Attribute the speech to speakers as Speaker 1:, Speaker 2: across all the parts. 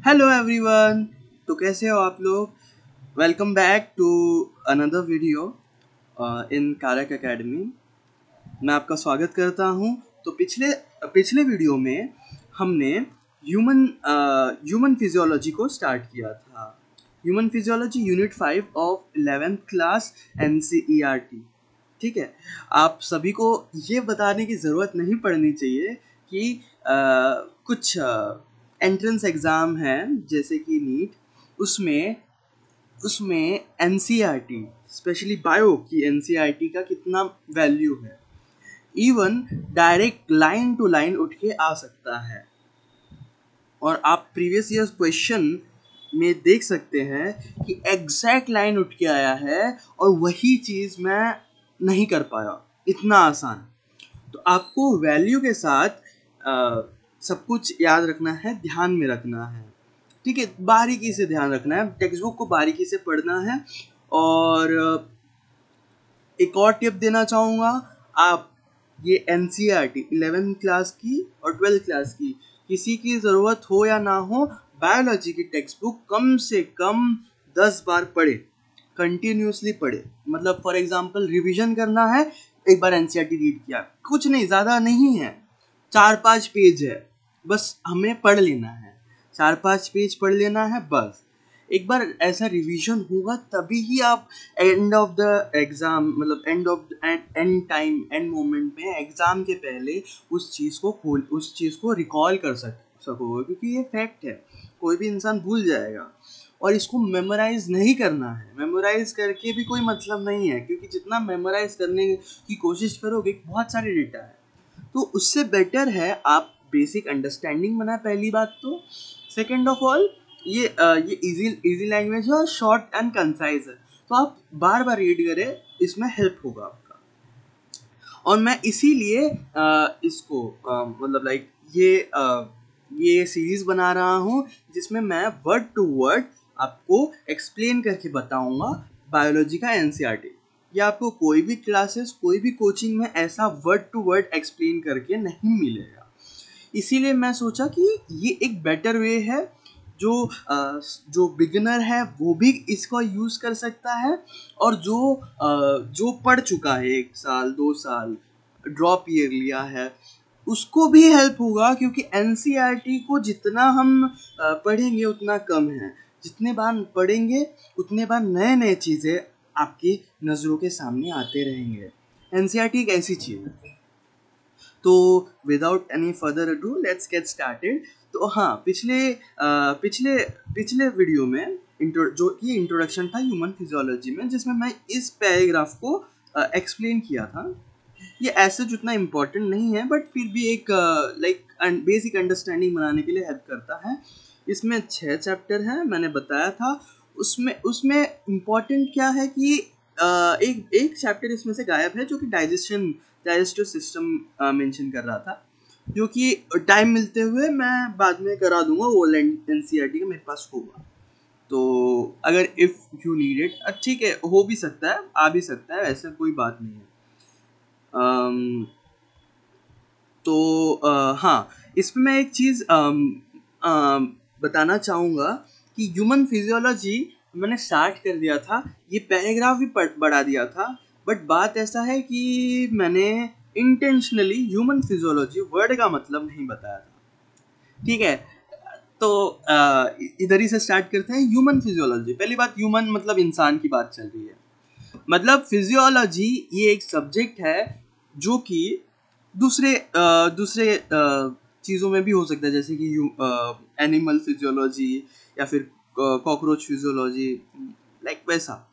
Speaker 1: Hello everyone. तो कैसे हो आप लोग। Welcome back to another video in Karak academy. मैं आपका स्वागत करता हूं। तो पिछले पिछले वीडियो में हमने ह्यूमन फिजियोलॉजी को स्टार्ट किया था। Human physiology unit 5 of 11th class NCERT। ठीक है, आप सभी को ये बताने की ज़रूरत नहीं पड़नी चाहिए कि कुछ एंट्रेंस एग्ज़ाम है जैसे कि नीट, उसमें उसमें NCERT स्पेशली बायो की NCERT का कितना वैल्यू है। Even direct line to line उठ के आ सकता है और आप प्रीवियस ईयर क्वेश्चन में देख सकते हैं कि एग्जैक्ट लाइन उठ के आया है और वही चीज़ मैं नहीं कर पाया। इतना आसान। तो आपको वैल्यू के साथ सब कुछ याद रखना है, ध्यान में रखना है। ठीक है, बारीकी से ध्यान रखना है, टेक्स्ट बुक को बारीकी से पढ़ना है। और एक और टिप देना चाहूँगा, आप ये NCERT 11th क्लास की और 12th क्लास की किसी की ज़रूरत हो या ना हो, बायोलॉजी की टेक्स्ट बुक कम से कम 10 बार पढ़े, कंटिन्यूसली पढ़े। मतलब फॉर एग्जांपल रिवीजन करना है, एक बार NCERT रीड किया, कुछ नहीं, ज़्यादा नहीं है, 4-5 पेज है, बस हमें पढ़ लेना है, 4-5 पेज पढ़ लेना है बस। एक बार ऐसा रिवीजन होगा तभी ही आप एंड ऑफ द एग्ज़ाम, मतलब एंड टाइम, एंड मोमेंट में एग्ज़ाम के पहले उस चीज़ को रिकॉल कर सकोगे, क्योंकि ये फैक्ट है, कोई भी इंसान भूल जाएगा। और इसको मेमोराइज नहीं करना है, मेमोराइज करके भी कोई मतलब नहीं है, क्योंकि जितना मेमोराइज करने की कोशिश करोगे, बहुत सारे डेटा है, तो उससे बेटर है आप बेसिक अंडरस्टैंडिंग बनाए, पहली बात तो। सेकेंड ऑफ ऑल, ये इजी लैंग्वेज है और शॉर्ट एंड कंसाइज है, तो आप बार बार रीड करें, इसमें हेल्प होगा आपका। और मैं इसीलिए इसको मतलब लाइक ये सीरीज बना रहा हूँ, जिसमें मैं वर्ड टू वर्ड आपको एक्सप्लेन करके बताऊंगा बायोलॉजी का NCERT। ये आपको कोई भी क्लासेस, कोई भी कोचिंग में ऐसा वर्ड टू वर्ड एक्सप्लेन करके नहीं मिलेगा। इसीलिए मैं सोचा कि ये एक बेटर वे है, जो बिगिनर है वो भी इसको यूज़ कर सकता है, और जो पढ़ चुका है 1 साल 2 साल ड्रॉप ईयर लिया है, उसको भी हेल्प होगा। क्योंकि NCERT को जितना हम पढ़ेंगे उतना कम है, जितने बार पढ़ेंगे उतने बार नए नए चीज़ें आपकी नज़रों के सामने आते रहेंगे। NCERT एक ऐसी चीज़ है। तो without any further ado let's get started. तो हाँ, पिछले वीडियो में जो कि इंट्रोडक्शन था ह्यूमन फिजियोलॉजी में, जिसमें मैं इस पैराग्राफ को एक्सप्लेन किया था। ये ऐसे जितना इम्पोर्टेंट नहीं है, बट फिर भी एक लाइक बेसिक अंडरस्टैंडिंग बनाने के लिए हेल्प करता है। इसमें 6 चैप्टर हैं, मैंने बताया था। उसमें उसमें इम्पोर्टेंट क्या है कि एक चैप्टर इसमें से गायब है, जो कि डाइजेस्टिव सिस्टम मेंशन कर रहा था, जो कि टाइम मिलते हुए मैं बाद में करा दूंगा, वो NCERT का मेरे पास होगा। तो अगर इफ़ यू नीड इट, ठीक है, हो भी सकता है, आ भी सकता है, ऐसा कोई बात नहीं है। तो हाँ, इसमें मैं एक चीज़ बताना चाहूँगा कि ह्यूमन फिजियोलॉजी मैंने स्टार्ट कर दिया था, ये पैराग्राफ भी बढ़ा दिया था, बट बात ऐसा है कि मैंने इंटेंशनली ह्यूमन फिजियोलॉजी वर्ड का मतलब नहीं बताया था। ठीक है, तो इधर ही से स्टार्ट करते हैं। ह्यूमन फिजियोलॉजी, पहली बात, ह्यूमन मतलब इंसान की बात चल रही है। मतलब फिजियोलॉजी ये एक सब्जेक्ट है जो कि दूसरे चीज़ों में भी हो सकता है, जैसे कि एनिमल फिजियोलॉजी या फिर कॉकरोच फिजियोलॉजी, लाइक वैसा।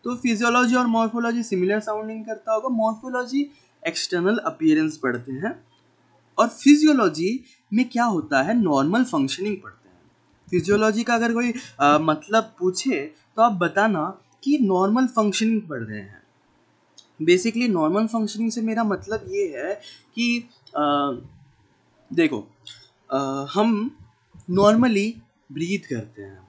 Speaker 1: तो फिजियोलॉजी और मॉर्फोलॉजी सिमिलर साउंडिंग करता होगा। मॉर्फोलॉजी एक्सटर्नल अपीयरेंस पढ़ते हैं, और फिजियोलॉजी में क्या होता है, नॉर्मल फंक्शनिंग पढ़ते हैं। फिजियोलॉजी का अगर कोई मतलब पूछे तो आप बताना कि नॉर्मल फंक्शनिंग पढ़ रहे हैं। बेसिकली नॉर्मल फंक्शनिंग से मेरा मतलब ये है कि देखो, हम नॉर्मली ब्रीथ करते हैं,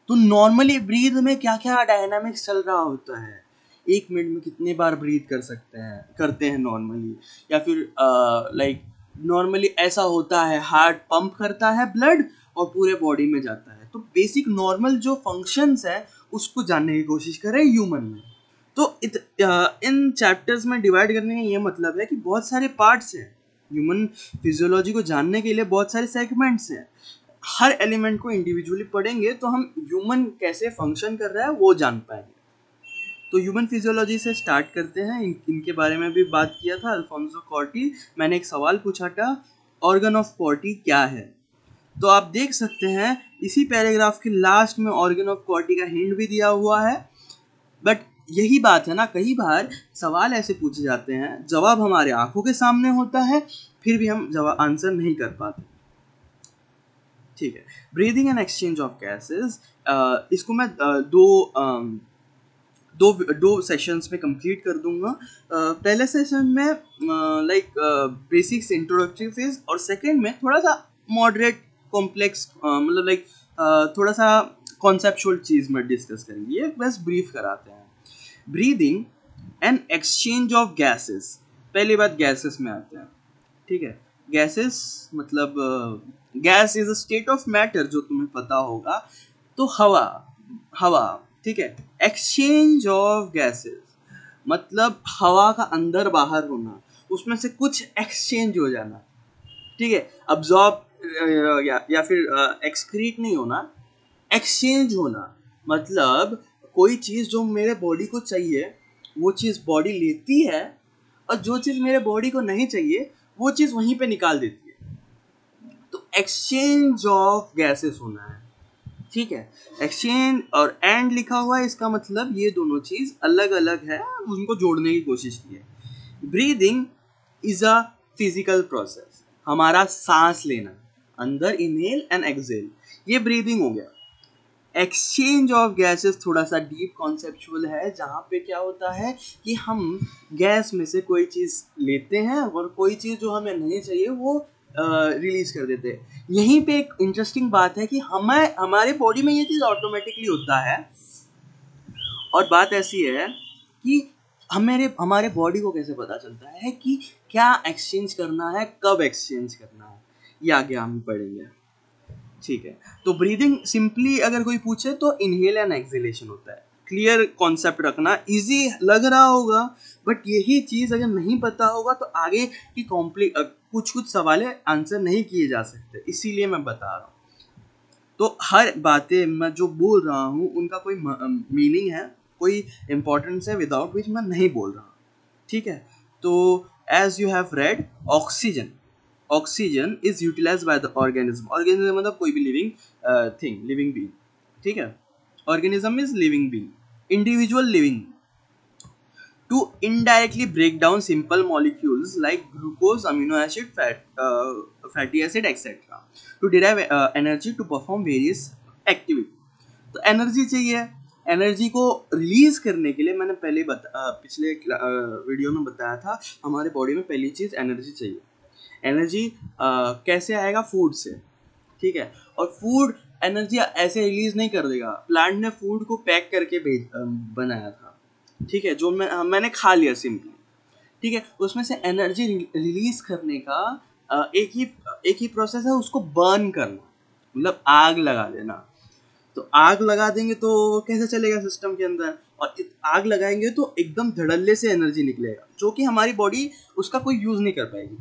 Speaker 1: तो नॉर्मली ब्रीथ में क्या क्या डायनामिक्स चल रहा होता है, 1 मिनट में कितने बार ब्रीथ करते हैं नॉर्मली, या फिर लाइक नॉर्मली ऐसा होता है, हार्ट पंप करता है ब्लड और पूरे बॉडी में जाता है। तो बेसिक नॉर्मल जो फंक्शंस है उसको जानने की कोशिश करें ह्यूमन में। तो इन चैप्टर्स में डिवाइड करने का ये मतलब है कि बहुत सारे पार्ट्स हैं। ह्यूमन फिजियोलॉजी को जानने के लिए बहुत सारे सेगमेंट्स हैं। हर एलिमेंट को इंडिविजुअली पढ़ेंगे तो हम ह्यूमन कैसे फंक्शन कर रहा है वो जान पाएंगे। तो ह्यूमन फिजियोलॉजी से स्टार्ट करते हैं। इनके बारे में भी बात किया था अल्फोंसो कॉर्टी। मैंने एक सवाल पूछा था, ऑर्गन ऑफ कॉर्टी क्या है? तो आप देख सकते हैं इसी पैराग्राफ के लास्ट में ऑर्गन ऑफ कॉर्टी का हिंट भी दिया हुआ है। बट यही बात है ना, कई बार सवाल ऐसे पूछे जाते हैं, जवाब हमारे आंखों के सामने होता है, फिर भी हम जवाब आंसर नहीं कर पाते। ठीक है, breathing and exchange of gases, इसको मैं दो सेशंस में कंप्लीट कर दूंगा। पहले सेशन में लाइक बेसिक्स इंट्रोडक्टरी फेज, और सेकंड में थोड़ा सा मॉडरेट कॉम्प्लेक्स मतलब लाइक थोड़ा सा कॉन्सेप्चुअल चीज़ में डिस्कस करेंगे। ये बस ब्रीफ कराते हैं। Breathing and exchange of gases, पहली बात गैसेस में आते हैं। ठीक है, गैसेस मतलब gas is a state of matter, जो तुम्हें पता होगा। तो हवा ठीक है। एक्सचेंज ऑफ गैसेस मतलब हवा का अंदर बाहर होना, उसमें से कुछ एक्सचेंज हो जाना। ठीक है, अब्जॉर्ब या फिर एक्सक्रीट नहीं होना, एक्सचेंज होना। मतलब कोई चीज़ जो मेरे बॉडी को चाहिए वो चीज़ बॉडी लेती है, और जो चीज़ मेरे बॉडी को नहीं चाहिए वो चीज़ वहीं पे निकाल देती है। तो एक्सचेंज ऑफ गैसेस होना है। ठीक है, एक्सचेंज और एंड लिखा हुआ है, इसका मतलब ये दोनों चीज़ अलग अलग है, उनको जोड़ने की कोशिश की है। Breathing is a physical process, हमारा सांस लेना, अंदर इनहेल एंड एक्सहेल, ये ब्रीदिंग हो गया। एक्सचेंज ऑफ गैसेस थोड़ा सा डीप कॉन्सेप्चुअल है, जहाँ पे क्या होता है कि हम गैस में से कोई चीज़ लेते हैं और कोई चीज़ जो हमें नहीं चाहिए वो रिलीज कर देते हैं। यहीं पे एक इंटरेस्टिंग बात है कि हमारे बॉडी में ये चीज़ ऑटोमेटिकली होता है, और बात ऐसी है कि हमारे बॉडी को कैसे पता चलता है कि क्या एक्सचेंज करना है, कब एक्सचेंज करना है, ये आगे हम पढ़ेंगे। ठीक है, तो ब्रीदिंग सिंपली अगर कोई पूछे तो इनहेल एंड एक्सहेलेशन होता है। क्लियर कॉन्सेप्ट रखना, इजी लग रहा होगा, बट यही चीज़ अगर नहीं पता होगा तो आगे की कुछ सवाल आंसर नहीं किए जा सकते, इसीलिए मैं बता रहा हूँ। तो हर बातें मैं जो बोल रहा हूँ उनका कोई मीनिंग है, कोई इम्पोर्टेंस है, विदाउट विच मैं नहीं बोल रहा हूँ। ठीक है, तो as you have read, oxygen is utilised by the organism मतलब कोई भी लिविंग थिंग, लिविंग बीइंग। ठीक है, organism is living being, individual living, to indirectly break down simple molecules like glucose, amino acid, fatty acid, etc. to derive energy to perform various activity. तो energy चाहिए, energy को release करने के लिए मैंने पहले पिछले वीडियो में बताया था, हमारे बॉडी में पहली चीज़ एनर्जी चाहिए। एनर्जी कैसे आएगा? फूड से। ठीक है, और फूड एनर्जी ऐसे रिलीज नहीं कर देगा, प्लांट ने फूड को पैक करके बनाया था। ठीक है, जो मैंने खा लिया सिंपली। ठीक है, उसमें से एनर्जी रिलीज करने का एक ही प्रोसेस है, उसको बर्न करना, मतलब आग लगा देना। तो आग लगा देंगे तो कैसे चलेगा सिस्टम के अंदर, और आग लगाएंगे तो एकदम धड़ल्ले से एनर्जी निकलेगा, जो कि हमारी बॉडी उसका कोई यूज नहीं कर पाएगी।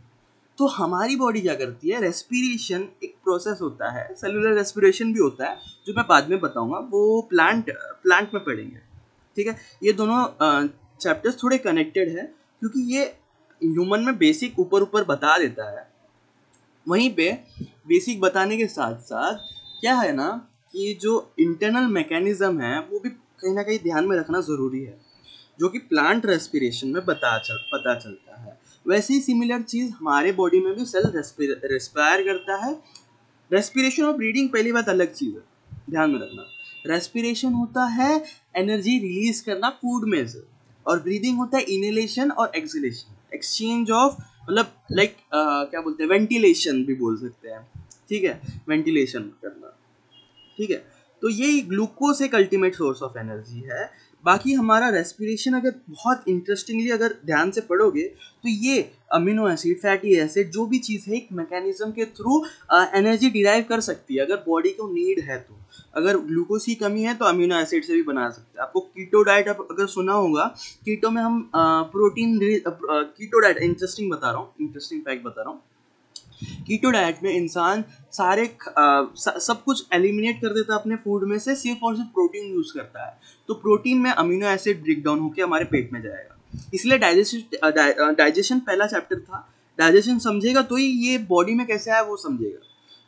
Speaker 1: तो हमारी बॉडी क्या करती है, रेस्पिरेशन एक प्रोसेस होता है, सेलुलर रेस्पिरेशन भी होता है, जो मैं बाद में बताऊंगा, वो प्लांट में पढ़ेंगे। ठीक है, ये दोनों चैप्टर्स थोड़े कनेक्टेड है, क्योंकि ये ह्यूमन में बेसिक ऊपर बता देता है। वहीं पे बेसिक बताने के साथ साथ क्या है ना, कि जो इंटरनल मैकेनिज्म है वो भी कहीं ना कहीं ध्यान में रखना ज़रूरी है, जो कि प्लांट रेस्पिरेशन में पता चलता है। वैसे ही सिमिलर चीज़ हमारे बॉडी में भी सेल रेस्पायर करता है। रेस्पिरेशन और ब्रीदिंग पहली बात अलग चीज़ है, ध्यान में रखना। रेस्पिरेशन होता है एनर्जी रिलीज करना फूड में से, और ब्रीदिंग होता है इनहेलेशन और एक्सहेलेशन, एक्सचेंज ऑफ मतलब लाइक क्या बोलते हैं, वेंटिलेशन भी बोल सकते हैं। ठीक है, वेंटिलेशन करना। ठीक है, तो ये ग्लूकोज एक अल्टीमेट सोर्स ऑफ एनर्जी है, बाकी हमारा रेस्पिरेशन अगर बहुत इंटरेस्टिंगली अगर ध्यान से पढ़ोगे तो ये अमीनो एसिड, फैटी एसिड, जो भी चीज़ है एक मैकेनिज्म के थ्रू एनर्जी डिराइव कर सकती है अगर बॉडी को नीड है तो। अगर ग्लूकोज की कमी है तो अमीनो एसिड से भी बना सकते हैं। आपको कीटो डाइट अगर सुना होगा, कीटो में हम प्रोटीन, कीटो डाइट इंटरेस्टिंग बता रहा हूँ, इंटरेस्टिंग फैक्ट बता रहा हूँ। कीटो डाइट में इंसान सारे सब कुछ एलिमिनेट कर देता है अपने फूड में से, सिर्फ और सिर्फ प्रोटीन यूज करता है। तो प्रोटीन में अमीनो एसिड ब्रेक डाउन होकर हमारे पेट में जाएगा। इसलिए डाइजेशन पहला चैप्टर था। डाइजेशन समझेगा तो ही ये बॉडी में कैसे आया वो समझेगा।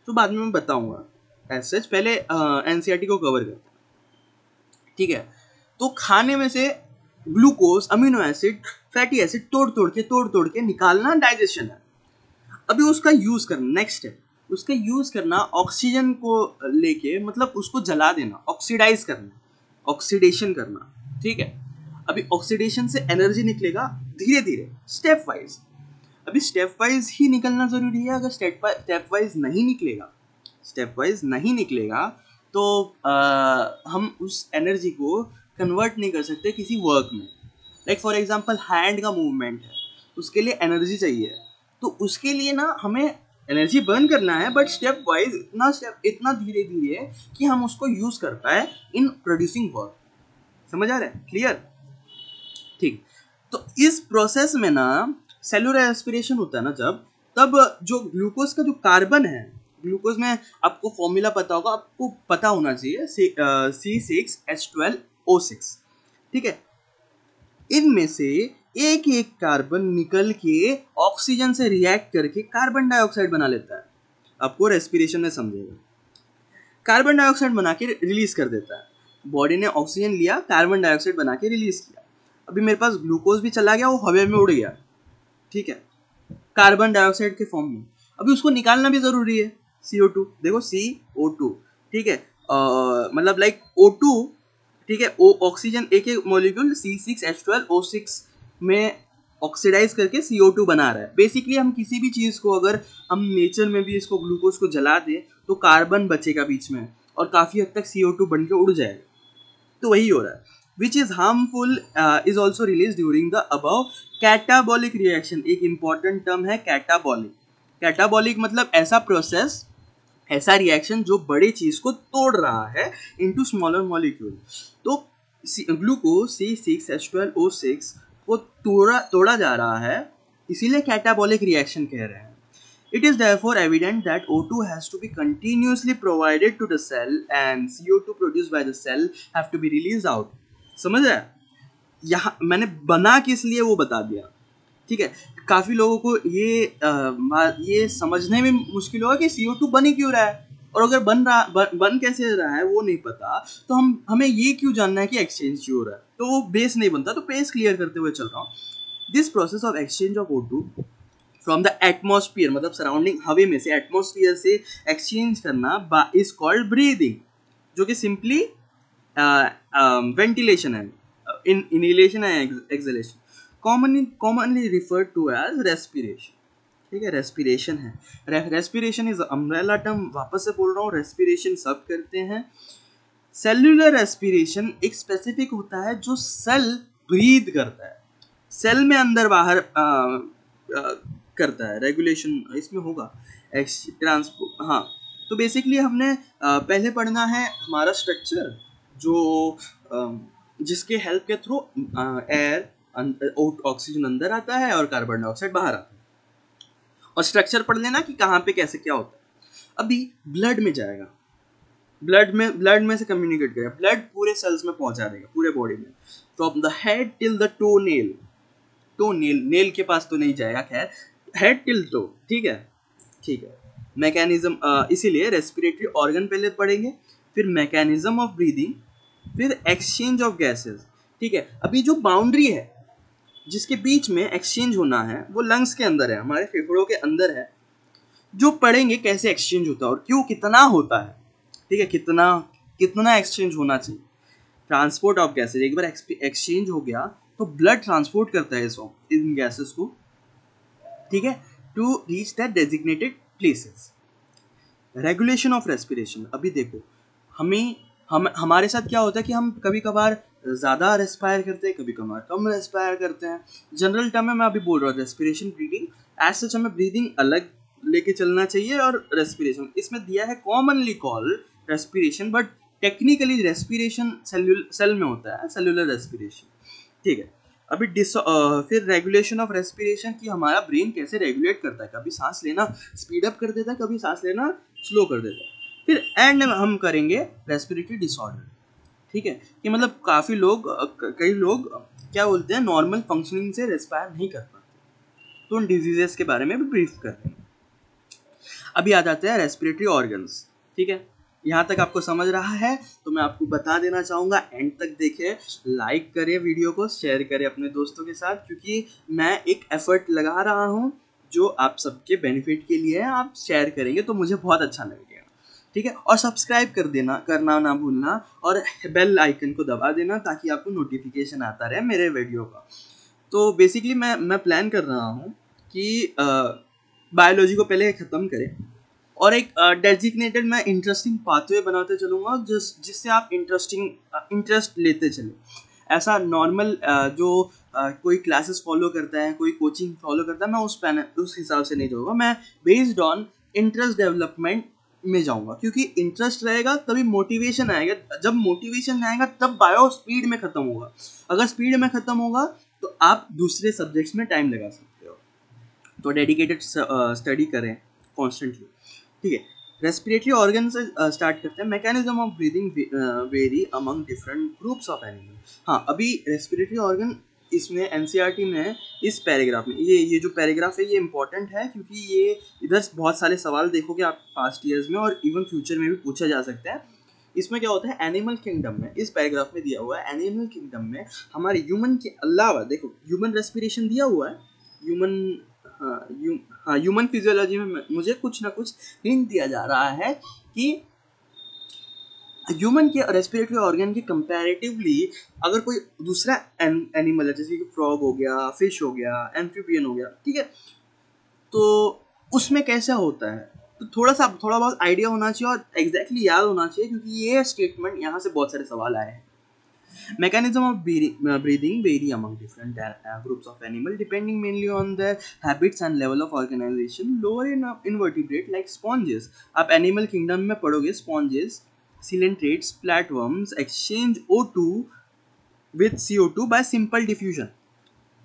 Speaker 1: तो बाद में मैं बताऊंगा। एज पहले एनसीईआरटी को कवर करते हैं, ठीक है। तो खाने में से glucose, amino acid, fatty acid तोड़ तोड़ के निकालना डाइजेशन है। अभी उसका यूज करना नेक्स्ट है। उसका यूज करना ऑक्सीजन को लेके, मतलब उसको जला देना, ऑक्सीडाइज करना, ऑक्सीडेशन करना, ठीक है। अभी ऑक्सीडेशन से एनर्जी निकलेगा धीरे धीरे, स्टेप वाइज। अभी स्टेप वाइज ही निकलना जरूरी है। अगर स्टेप वाइज नहीं निकलेगा तो हम उस एनर्जी को कन्वर्ट नहीं कर सकते किसी वर्क में। लाइक फॉर एग्जांपल हैंड का मूवमेंट है, उसके लिए एनर्जी चाहिए। तो उसके लिए ना हमें एनर्जी बर्न करना है, बट स्टेप वाइज, इतना धीरे धीरे कि हम उसको यूज कर पाए इन प्रोड्यूसिंग वर्क। समझ आ रहा है? क्लियर? ठीक। तो इस प्रोसेस में ना सेलुलर रेस्पिरेशन होता है ना जब, तब जो ग्लूकोज का जो कार्बन है, ग्लूकोज में आपको फॉर्मूला पता होगा, आपको पता होना चाहिए, C6H12O6, ठीक है। इनमें से एक एक कार्बन निकल के ऑक्सीजन से रिएक्ट करके कार्बन डाइऑक्साइड बना लेता है। आपको रेस्पिरेशन में समझेगा। कार्बन डाइऑक्साइड बना के रिलीज कर देता है। बॉडी ने ऑक्सीजन लिया, कार्बन डाइऑक्साइड बना के रिलीज किया। अभी मेरे पास ग्लूकोज भी चला गया, वो हवा में उड़ गया, ठीक है, कार्बन डाइऑक्साइड के फॉर्म में। अभी उसको निकालना भी जरूरी है, CO2। देखो CO2, ठीक है, मतलब लाइक O2, ठीक है। ऑक्सीजन एक एक मॉलिक्यूल C6H12O6 में ऑक्सीडाइज करके CO2 बना रहा है। बेसिकली हम किसी भी चीज़ को, अगर हम नेचर में भी इसको ग्लूकोज को जला दें तो कार्बन बचेगा बीच में और काफ़ी हद तक CO2 बन के उड़ जाएगा। तो वही हो रहा है। Which is harmful is also release during the above catabolic reaction. एक इंपॉर्टेंट टर्म है कैटाबॉलिक। कैटाबॉलिक मतलब ऐसा प्रोसेस, ऐसा रिएक्शन जो बड़ी चीज को तोड़ रहा है इनटू स्मॉलर मॉलिक्यूल। तो ग्लूकोज C6H12O6 को तोड़ा जा रहा है, इसीलिए कैटाबॉलिक रिएक्शन कह रहे हैं। It is therefore evident that O2 has to be continuously provided to the cell and CO2 produced by the cell have to be released out. समझ रहे हैं? यहाँ मैंने बना किस लिए वो बता दिया, ठीक है। काफी लोगों को ये समझने में मुश्किल होगा कि CO2 बन ही क्यों रहा है, और अगर बन कैसे रहा है वो नहीं पता, तो हमें ये क्यों जानना है कि एक्सचेंज क्यों हो रहा है। तो वो बेस नहीं बनता। तो बेस क्लियर करते हुए चल रहा हूँ। This process of exchange of O2 from the atmosphere, मतलब सराउंडिंग हवे में से, एटमोस्फियर से एक्सचेंज करना इज कॉल्ड ब्रीदिंग, जो कि सिंपली वेंटिलेशन है, इनहेलेशन है, exhalation, commonly referred to as respiration, ठीक है। रेस्पिरेशन है, रेस्पिरेशन इज अम्ब्रेला टर्म। वापस से बोल रहा हूँ, रेस्पिरेशन सब करते हैं। सेल्यूलर रेस्पिरेशन एक स्पेसिफिक होता है जो सेल ब्रीद करता है, सेल में अंदर बाहर करता है। रेगुलेशन इसमें होगा, ट्रांसपोर्ट, हाँ। तो बेसिकली हमने पहले पढ़ना है हमारा स्ट्रक्चर, जो जिसके हेल्प के थ्रू एयर, ऑक्सीजन अंदर आता है और कार्बन डाइऑक्साइड बाहर आता है। और स्ट्रक्चर पढ़ लेना कि कहाँ पे कैसे क्या होता है। अभी ब्लड में जाएगा, ब्लड में से कम्युनिकेट करेगा, ब्लड पूरे सेल्स में पहुंचा देगा, पूरे बॉडी में, from the head till the toe nail. Toe nail के पास तो नहीं जाएगा, खैर, हेड टिल टो, ठीक है, ठीक है। मैकेनिज्म, इसीलिए रेस्पिरेटरी ऑर्गन पहले पढ़ेंगे, फिर मैकेनिज्म ऑफ ब्रीदिंग, फिर एक्सचेंज ऑफ गैसेस, ठीक है। अभी जो बाउंड्री है जिसके बीच में एक्सचेंज होना है वो लंग्स के अंदर है, हमारे फेफड़ों के अंदर है। जो पढ़ेंगे कैसे एक्सचेंज होता है और क्यों, कितना होता है, ठीक है, कितना एक्सचेंज होना चाहिए। ट्रांसपोर्ट ऑफ गैसेस, एक बार एक्सचेंज हो गया तो ब्लड ट्रांसपोर्ट करता है इन गैसेस को, ठीक है, to reach that designated places. Regulation of respiration. अभी देखो, हमारे साथ क्या होता है कि हम कभी कभार ज़्यादा रेस्पायर करते हैं, कभी कम रेस्पायर करते हैं। जनरल टर्म में मैं अभी बोल रहा हूँ रेस्पिरेशन ब्रीदिंग। एज सच हमें ब्रीदिंग अलग लेके चलना चाहिए और रेस्पिरेशन इसमें दिया है commonly call respiration, but technically respiration cell में होता है, सेलुलर रेस्पिरेशन। ठीक है, अभी फिर रेगुलेशन ऑफ रेस्पिरेशन की हमारा ब्रेन कैसे रेगुलेट करता है, कभी सांस लेना स्पीड अप कर देता है, कभी सांस लेना स्लो कर देता है। फिर एंड में हम करेंगे रेस्पिरेटरी डिसऑर्डर। ठीक है, कि मतलब काफ़ी लोग कई लोग क्या बोलते हैं नॉर्मल फंक्शनिंग से रेस्पायर नहीं कर पाते, तो उन डिजीजेस के बारे में भी ब्रीफ कर देंगे। अभी आ जाते हैं रेस्पिरेटरी ऑर्गन्स। ठीक है, यहाँ तक आपको समझ रहा है तो मैं आपको बता देना चाहूँगा, एंड तक देखें, लाइक करें वीडियो को, शेयर करें अपने दोस्तों के साथ, क्योंकि मैं एक एफर्ट लगा रहा हूँ जो आप सबके बेनिफिट के लिए है। आप शेयर करेंगे तो मुझे बहुत अच्छा लगेगा। ठीक है, और सब्सक्राइब करना ना भूलना, और बेल आइकन को दबा देना ताकि आपको नोटिफिकेशन आता रहे मेरे वीडियो का। तो बेसिकली मैं प्लान कर रहा हूँ कि बायोलॉजी को पहले ख़त्म करें और एक डेजिग्नेटेड मैं इंटरेस्टिंग पाथवे बनाते चलूँगा जिससे आप इंटरेस्ट लेते चले। ऐसा नॉर्मल जो कोई क्लासेस फॉलो करता है, कोई कोचिंग फॉलो करता है, मैं उस हिसाब से नहीं जाऊँगा। मैं बेस्ड ऑन इंटरेस्ट डेवलपमेंट में जाऊँगा, क्योंकि इंटरेस्ट रहेगा तभी मोटिवेशन आएगा। जब मोटिवेशन आएगा तब बायो स्पीड में ख़त्म होगा। अगर स्पीड में ख़त्म होगा तो आप दूसरे सब्जेक्ट्स में टाइम लगा सकते हो। तो डेडिकेटेड स्टडी करें कॉन्स्टेंटली। ठीक है, रेस्पिरेटरी ऑर्गन से स्टार्ट करते हैं। Mechanism of breathing very among different groups of animal. हाँ, अभी रेस्पिरेटरी ऑर्गन इसमें एनसीईआरटी में इस पैराग्राफ में ये जो पैराग्राफ है ये इंपॉर्टेंट है, क्योंकि ये इधर बहुत सारे सवाल देखोगे आप पास्ट ईयर्स में और इवन फ्यूचर में भी पूछा जा सकता है। इसमें क्या होता है, एनिमल किंगडम में, इस पैराग्राफ में दिया हुआ है एनिमल किंगडम में हमारे ह्यूमन के अलावा, देखो ह्यूमन रेस्पिरेशन दिया हुआ है, ह्यूमन फिजियोलॉजी में मुझे कुछ ना कुछ हिंट दिया जा रहा है कि ह्यूमन के रेस्पिरेटरी ऑर्गन के कंपैरेटिवली अगर कोई दूसरा एनिमल है, जैसे कि फ्रॉग हो गया, फिश हो गया, एम्फीबियन हो गया, ठीक है, तो उसमें कैसा होता है, तो थोड़ा बहुत आइडिया होना चाहिए और एग्जैक्टली याद होना चाहिए, क्योंकि ये स्टेटमेंट यहाँ से बहुत सारे सवाल आए हैं। Mechanism of breathing vary among different groups of animal depending mainly on their habits and level of organization. Lower in invertebrate like sponges, आप animal kingdom में पढ़ोगे sponges, coelentrates, flatworms exchange O2 with CO2 by simple diffusion.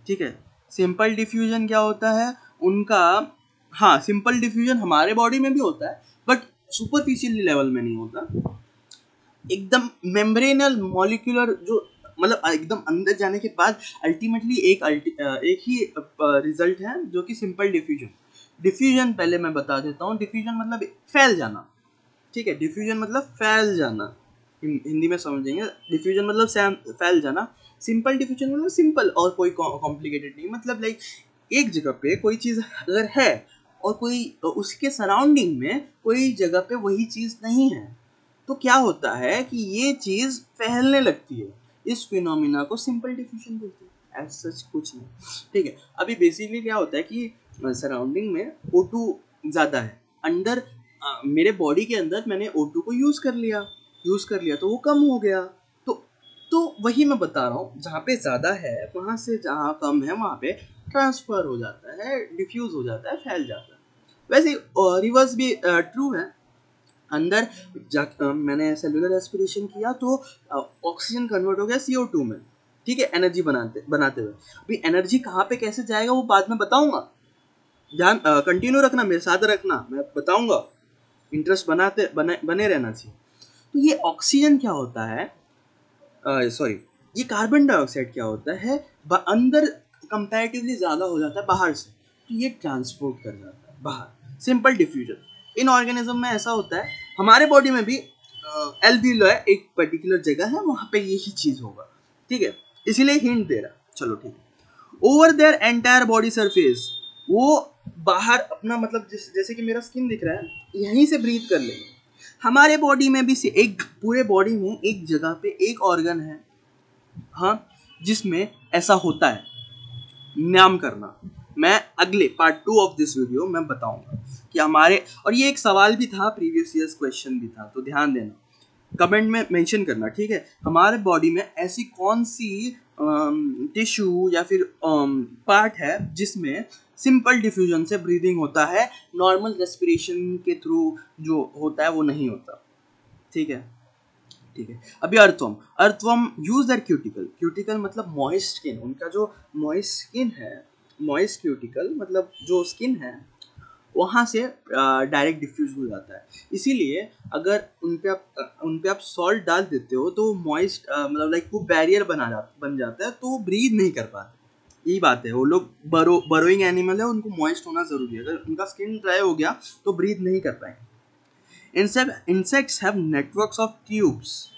Speaker 1: ठीक है, simple diffusion क्या होता है उनका, हाँ सिंपल डिफ्यूजन हमारे बॉडी में भी होता है बट सुपरफिशियल लेवल में नहीं होता, एकदम मेम्ब्रेनल मॉलिक्यूलर जो मतलब एकदम अंदर जाने के बाद अल्टीमेटली एक ही रिजल्ट है जो कि सिंपल डिफ्यूजन। डिफ्यूजन पहले मैं बता देता हूँ, डिफ्यूजन मतलब फैल जाना। ठीक है, डिफ्यूजन मतलब फैल जाना, हिंदी में समझेंगे, डिफ्यूजन मतलब फैल जाना। सिंपल डिफ्यूजन मतलब सिंपल और कोई कॉम्प्लिकेटेड नहीं, मतलब लाइक एक जगह पे कोई चीज़ अगर है और कोई उसके सराउंडिंग में कोई जगह पे वही चीज़ नहीं है तो क्या होता है कि ये चीज़ फैलने लगती है। इस फिनोमिना को सिंपल डिफ्यूजन बोलते हैं, ऐसा सच कुछ नहीं। ठीक है, अभी बेसिकली क्या होता है कि सराउंडिंग में O2 ज़्यादा है, अंदर मेरे बॉडी के अंदर मैंने O2 को यूज़ कर लिया तो वो कम हो गया। तो वही मैं बता रहा हूँ, जहाँ पे ज़्यादा है वहाँ से जहाँ कम है वहाँ पे ट्रांसफ़र हो जाता है, डिफ्यूज़ हो जाता है, फैल जाता है। वैसे रिवर्स भी ट्रू है, अंदर मैंने सेलुलर रेस्पिरेशन किया तो ऑक्सीजन कन्वर्ट हो गया CO2 में, ठीक है, एनर्जी बनाते हुए। अभी एनर्जी कहाँ पे कैसे जाएगा वो बाद में बताऊंगा, ध्यान कंटिन्यू रखना, मेरे साथ रखना, मैं बताऊंगा, इंटरेस्ट बने रहना चाहिए। तो ये ऑक्सीजन क्या होता है, सॉरी ये कार्बन डाइऑक्साइड क्या होता है, अंदर कंपैरेटिवली ज़्यादा हो जाता है बाहर से, तो ये ट्रांसपोर्ट कर जाता है बाहर, सिंपल डिफ्यूजन। इन ऑर्गेनिज्म में ऐसा होता है, हमारे बॉडी में भी एल्वियोलाई है, एक पर्टिकुलर जगह है वहाँ पे यही चीज़ होगा। ठीक है, इसीलिए हिंट दे रहा, चलो ठीक है। Over their entire body surface, वो बाहर अपना मतलब जैसे कि मेरा स्किन दिख रहा है, यहीं से ब्रीथ कर लेंगे। हमारे बॉडी में भी एक पूरे बॉडी में एक जगह पे एक ऑर्गन है, हाँ, जिसमें ऐसा होता है, नाम करना मैं अगले पार्ट 2 ऑफ दिस वीडियो में बताऊंगा कि हमारे, और ये एक सवाल भी था, प्रीवियस ईयर्स क्वेश्चन भी था, तो ध्यान देना। कमेंट में मेंशन करना, ठीक है। हमारे बॉडी में ऐसी कौन सी टिश्यू या फिर पार्ट है जिसमें सिंपल डिफ्यूजन से ब्रीदिंग होता है, नॉर्मल रेस्पिरेशन के थ्रू जो होता है वो नहीं होता, ठीक है। ठीक है, अभी earthworm use that cuticle. Cuticle मतलब मॉइस्ट स्किन, उनका जो मॉइस्ट स्किन है, मॉइस्ट क्यूटिकल मतलब जो स्किन है वहाँ से डायरेक्ट डिफ्यूज हो जाता है। इसीलिए अगर उन पे आप सॉल्ट डाल देते हो तो मॉइस्ट मतलब लाइक वो बैरियर बन जाता है, तो वो ब्रीथ नहीं कर पाते। यही बात है, वो लोग बरोइंग एनिमल है, उनको मॉइस्ट होना जरूरी है। अगर उनका स्किन ड्राई हो गया तो ब्रीथ नहीं कर पाएंगे। Insects have networks of tubes,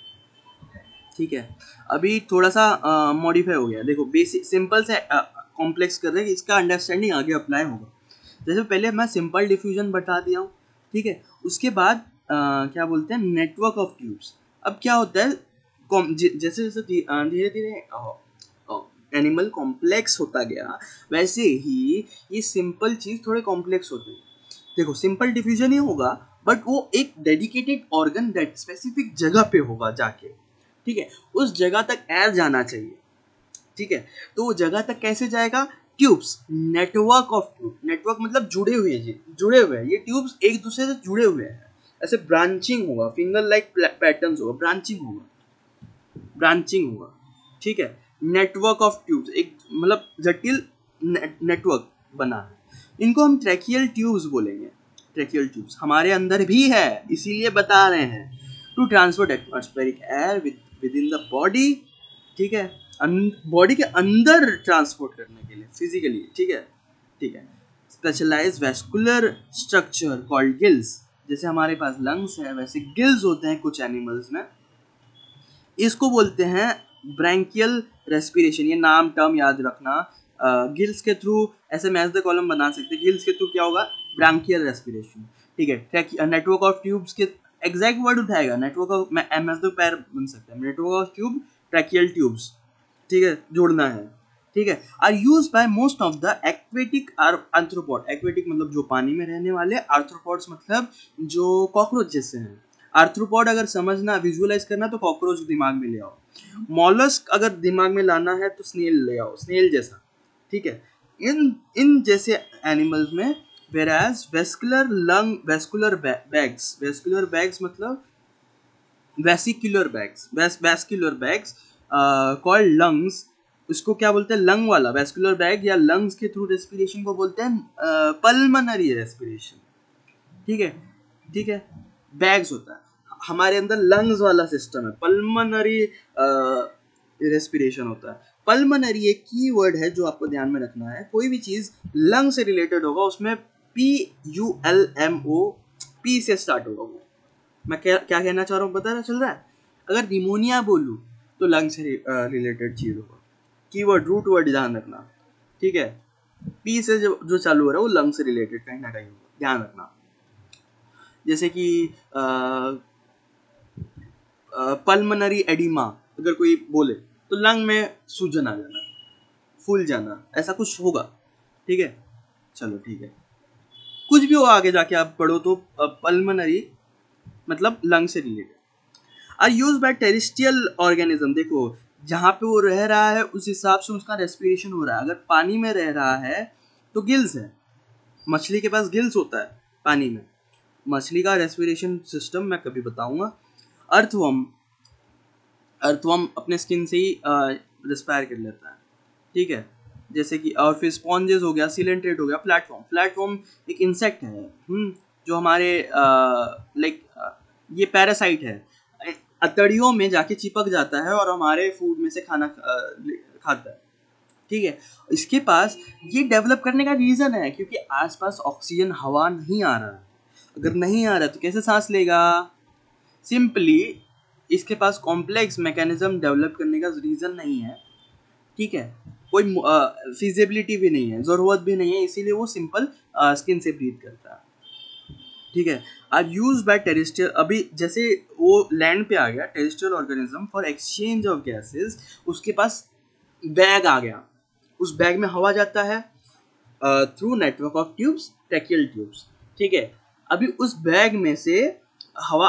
Speaker 1: ठीक है। अभी थोड़ा सा मॉडिफाई हो गया, देखो बेसिक सिंपल से कॉम्प्लेक्स कर रहे हैं, इसका अंडरस्टैंडिंग आगे अप्लाई होगा। जैसे पहले मैं सिंपल डिफ्यूजन बता दिया हूँ, ठीक है। उसके बाद क्या बोलते हैं, नेटवर्क ऑफ ट्यूब्स। अब क्या होता है, जैसे जैसे धीरे धीरे एनिमल कॉम्प्लेक्स होता गया, वैसे ही ये सिंपल चीज थोड़े कॉम्प्लेक्स होते हैं। देखो सिंपल डिफ्यूजन ही होगा, बट वो एक डेडिकेटेड ऑर्गन दैट स्पेसिफिक जगह पे होगा जाके, ठीक है। उस जगह तक एयर जाना चाहिए, ठीक है। तो वो जगह तक कैसे जाएगा, tubes, network of tube. Network मतलब जुड़े हुए जी, जुड़े हुए हैं ये ट्यूब्स, एक दूसरे से जुड़े हुए हैं। ऐसे ब्रांचिंग होगा, फिंगर लाइक पैटर्न्स होगा, ब्रांचिंग होगा, ठीक है। नेटवर्क ऑफ ट्यूब्स, एक मतलब जटिल नेटवर्क बना है। इनको हम ट्रैकियल ट्यूब्स बोलेंगे। ट्रैकियल ट्यूब्स हमारे अंदर भी है, इसीलिए बता रहे हैं। To transport atmospheric air within the body, ठीक है, बॉडी के अंदर ट्रांसपोर्ट करने के लिए फिजिकली, ठीक है, ठीक है। Specialised vascular structure called gills, जैसे हमारे पास लंग्स है वैसे गिल्स होते हैं कुछ एनिमल्स में, इसको बोलते हैं ब्रैंकियल रेस्पिरेशन। ये नाम टर्म याद रखना। गिल्स के थ्रू ऐसे मैच द कॉलम बना सकते हैं, गिल्स के थ्रू क्या होगा, ब्रैंकियल रेस्पिरेशन, ठीक है। नेटवर्क ऑफ ट्यूब्स के एग्जैक्ट वर्ड उठाएगा, नेटवर्क ऑफ एमएस द पैर बन सकता है, network of tube, tracheal tubes, ठीक है, जोड़ना है, ठीक है। Are used by most of the aquatic arthropod. Aquatic मतलब जो पानी में रहने वाले, आर्थ्रोपॉड्स मतलब जो कॉकरोच जैसे हैं। आर्थ्रोपॉड अगर समझना, विजुअलाइज करना, तो कॉकरोच दिमाग में ले आओ। मॉलस्क अगर दिमाग में लाना है तो स्नेल ले आओ, स्नेल जैसा, ठीक है। इन जैसे एनिमल्स में वेराज वेस्कुलर बैग्स मतलब वेस्कुलर बैग्स कॉल्ड लंग्स, उसको क्या बोलते हैं, लंग वाला वेस्कुलर बैग या लंग्स के थ्रू रेस्पिरेशन को बोलते हैं पल्मनरी रेस्पिरेशन, ठीक है, ठीक है। बैग्स होता है, हमारे अंदर लंग्स वाला सिस्टम है, पल्मनरी रेस्पिरेशन होता है। पल्मनरी एक की वर्ड है जो आपको ध्यान में रखना है, कोई भी चीज लंग से रिलेटेड होगा उसमें PULMO, पी से स्टार्ट होगा। वो मैं क्या कहना चाह रहा हूँ पता चल रहा है। अगर निमोनिया बोलूँ तो लंग से रिलेटेड चीज होगा, कीवर्ड रूट वर्ड ध्यान रखना, ठीक है। पी से जो चालू हो रहा है वो लंग से रिलेटेड कहीं ना कहीं होगा, ध्यान रखना। जैसे कि पल्मनरी एडिमा अगर कोई बोले तो लंग में सूजन आ जाना, फूल जाना, ऐसा कुछ होगा, ठीक है। चलो ठीक है, कुछ भी हो आगे जाके आप पढ़ो तो पल्मनरी मतलब लंग से related. Are used by terrestrial organism, देखो जहाँ पे वो रह रहा है उस हिसाब से उसका रेस्पिरेशन हो रहा है। अगर पानी में रह रहा है तो गिल्स है, मछली के पास गिल्स होता है पानी में, मछली का रेस्पिरेशन सिस्टम मैं कभी बताऊंगा। अर्थवर्म अपने स्किन से ही रेस्पायर कर लेता है, ठीक है। जैसे कि और फिर स्पॉन्जेस हो गया, सिलेंट्रेट हो गया, प्लेटफॉर्म एक इंसेक्ट है, जो हमारे लाइक ये पैरासाइट है, अतड़ियों में जाके चिपक जाता है और हमारे फूड में से खाना खाता है, ठीक है। इसके पास ये डेवलप करने का रीज़न है क्योंकि आसपास ऑक्सीजन हवा नहीं आ रहा है। अगर नहीं आ रहा है तो कैसे सांस लेगा, सिंपली इसके पास कॉम्प्लेक्स मैकेनिज्म डेवलप करने का रीज़न नहीं है, ठीक है। कोई फिजिबिलिटी भी नहीं है, ज़रूरत भी नहीं है, इसीलिए वो सिंपल स्किन से ब्रीथ करता है, ठीक है। आर यूज बाय टेरेस्ट्रियल, अभी जैसे वो लैंड पे आ गया, terrestrial organism for exchange of gases, उसके पास बैग आ गया, उस बैग में हवा जाता है through network of tubes, tracheal tubes, ठीक है। अभी उस बैग में से हवा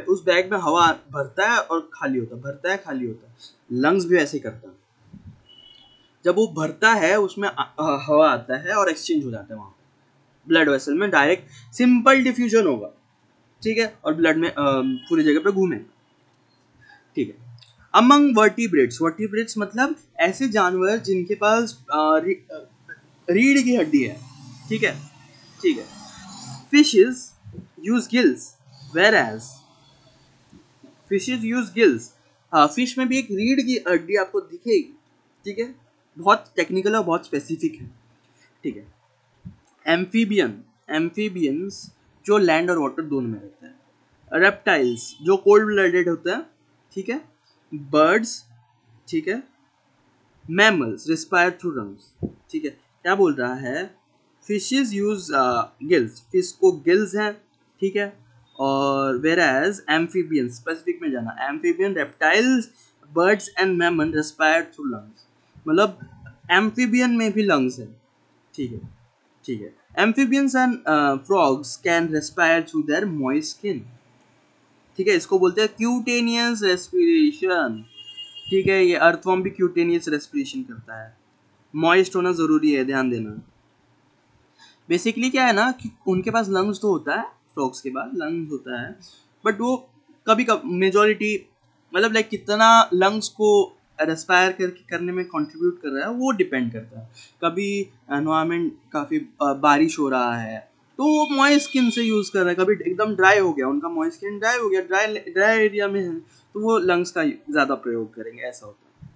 Speaker 1: उस बैग में हवा भरता है और खाली होता है, भरता है खाली होता है। लंग्स भी ऐसे ही करता है, जब वो भरता है उसमें हवा आता है और एक्सचेंज हो जाता है वहाँ ब्लड वेसल में, डायरेक्ट सिंपल डिफ्यूजन होगा, ठीक है, और ब्लड में पूरी जगह पे घूमेगा, ठीक है। अमंग वर्टिब्रेट्स, वर्टिब्रेट्स मतलब ऐसे जानवर जिनके पास रीढ़ की हड्डी है, ठीक है, ठीक है। Fishes use gills, whereas fishes use gills, हाँ, फिश में भी एक रीढ़ की हड्डी आपको दिखेगी, ठीक है, बहुत टेक्निकल और बहुत स्पेसिफिक है, ठीक है। एम्फीबियन, एम्फीबियंस जो लैंड और वाटर दोनों में रहते हैं। रेप्टाइल्स जो कोल्ड ब्लडेड होता है, ठीक है। बर्ड्स, ठीक है। मैमल्स रिस्पायर थ्रू लंग्स, ठीक है। क्या बोल रहा है, फिशेस यूज गिल्स, फिश को गिल्स हैं, ठीक है। और वेराज एम्फीबियन, स्पेसिफिक में जाना, amphibian, reptiles, birds and mammal respire through lungs, मतलब एम्फीबियन में भी लंग्स है, ठीक है, ठीक है। Amphibians and frogs can respire through their moist skin, ठीक है, इसको बोलते हैं क्यूटेनियस रेस्पिरेशन, ठीक है। ये अर्थवॉर्म भी क्यूटेनियस रेस्पिरेशन करता है, मॉइस्ट होना जरूरी है, ध्यान देना। बेसिकली क्या है ना कि उनके पास लंग्स तो होता है, फ्रॉग्स के पास लंग्स होता है, बट वो कभी कभी मेजॉरिटी, मतलब लाइक कितना लंग्स को रेस्पायर करने में कंट्रीब्यूट कर रहा है वो डिपेंड करता है। कभी एनवायरनमेंट काफ़ी बारिश हो रहा है तो वो मॉइस्ट स्किन से यूज़ कर रहा है, कभी एकदम ड्राई हो गया, उनका मॉइस्ट स्किन ड्राई हो गया, ड्राई एरिया में है तो वो लंग्स का ज़्यादा प्रयोग करेंगे, ऐसा होता है,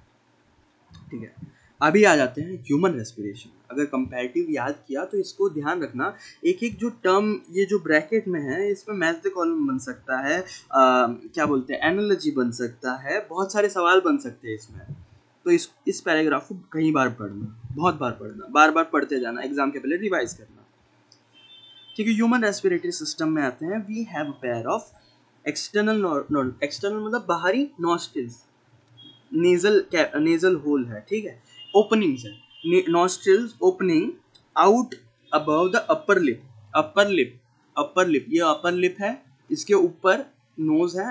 Speaker 1: ठीक है। अभी आ जाते हैं ह्यूमन रेस्पिरेशन। अगर कंपैरेटिव याद किया तो इसको ध्यान रखना, एक एक जो टर्म ये जो ब्रैकेट में है इसमें मैथ द कॉलम बन सकता है, क्या बोलते हैं, एनालॉजी बन सकता है, बहुत सारे सवाल बन सकते हैं इसमें। तो इस पैराग्राफ को कई बार पढ़ना, बहुत बार पढ़ना, बार बार पढ़ते जाना, एग्जाम के पहले रिवाइज करना, ठीक है। ह्यूमन रेस्पिरेटरी सिस्टम में आते हैं, we have a pair of external, external मतलब बाहरी, नॉस्ट्रिल्स, नेजल होल है, ठीक है, ओपनिंग्स है, nostrils opening out above the upper lip, upper lip, ये अपर लिप है, इसके ऊपर नोज है,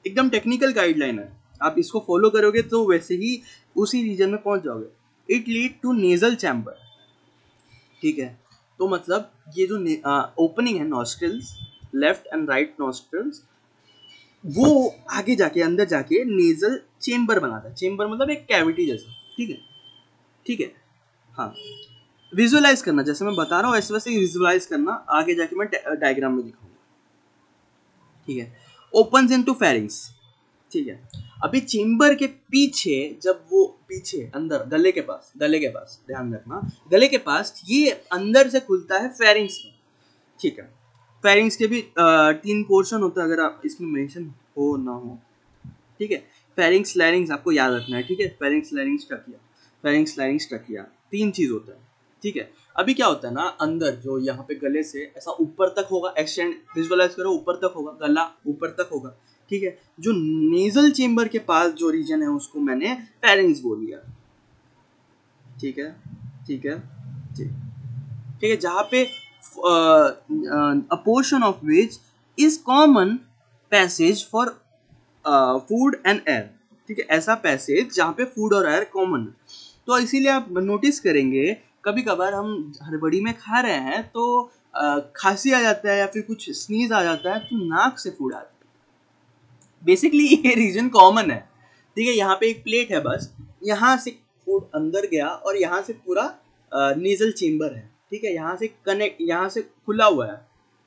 Speaker 1: एकदम टेक्निकल गाइडलाइन है, आप इसको फॉलो करोगे तो वैसे ही उसी रीजन में पहुंच जाओगे। It lead to nasal chamber, ठीक है, तो मतलब ये जो ओपनिंग है nostrils, left and right nostrils, वो आगे जाके अंदर जाके नेजल चेम्बर बनाता है, चेम्बर मतलब एक कैविटी जैसा, ठीक है, ठीक है, हाँ। विजुअलाइज करना, जैसे मैं बता रहा हूँ वैसे वैसे विजुअलाइज करना, आगे जाके मैं डायग्राम में दिखाऊंगा, ठीक है। ओपन्स इनटू फेरिंग्स, ठीक है। अभी चेम्बर के पीछे, जब वो पीछे अंदर गले के पास ध्यान रखना, गले के पास ये अंदर से खुलता है फेरिंग्स में, ठीक है। फेरिंग्स के भी 3 पोर्शन होता है, अगर आप इसमें मेंशन हो ना हो, ठीक है। फेरिंग्स लैरिंग्स आपको याद रखना है, ठीक है, फेरिंग्स लैरिंग्स ट्रकिया, फेरिंग्स लैरिंग्स ट्रकिया, 3 चीज होता है, ठीक है। अभी क्या होता है ना, अंदर जो यहाँ पे गले से ऐसा ऊपर तक होगा, एक्सटेंड विजुअलाइज करो, ऊपर तक होगा, गला ऊपर तक होगा, ठीक है। जो नेजल चेम्बर के पास जो रीजन है उसको मैंने फेरिंग्स बोल दिया, ठीक है, ठीक है, ठीक है, जहाँ पे a portion of which is common passage for food and air, ठीक है, ऐसा पैसेज जहाँ पे फूड और एयर कॉमन, तो इसीलिए आप नोटिस करेंगे कभी कभार हम हड़बड़ी में खा रहे हैं तो खांसी आ जाता है या फिर कुछ स्नीज आ जाता है तो नाक से फूड आता है, बेसिकली ये रीजन कॉमन है, ठीक है। यहाँ पे एक प्लेट है, बस यहाँ से फूड अंदर गया और यहाँ से पूरा नेजल चेम्बर है, ठीक है, यहाँ से कनेक्ट, यहाँ से खुला हुआ है,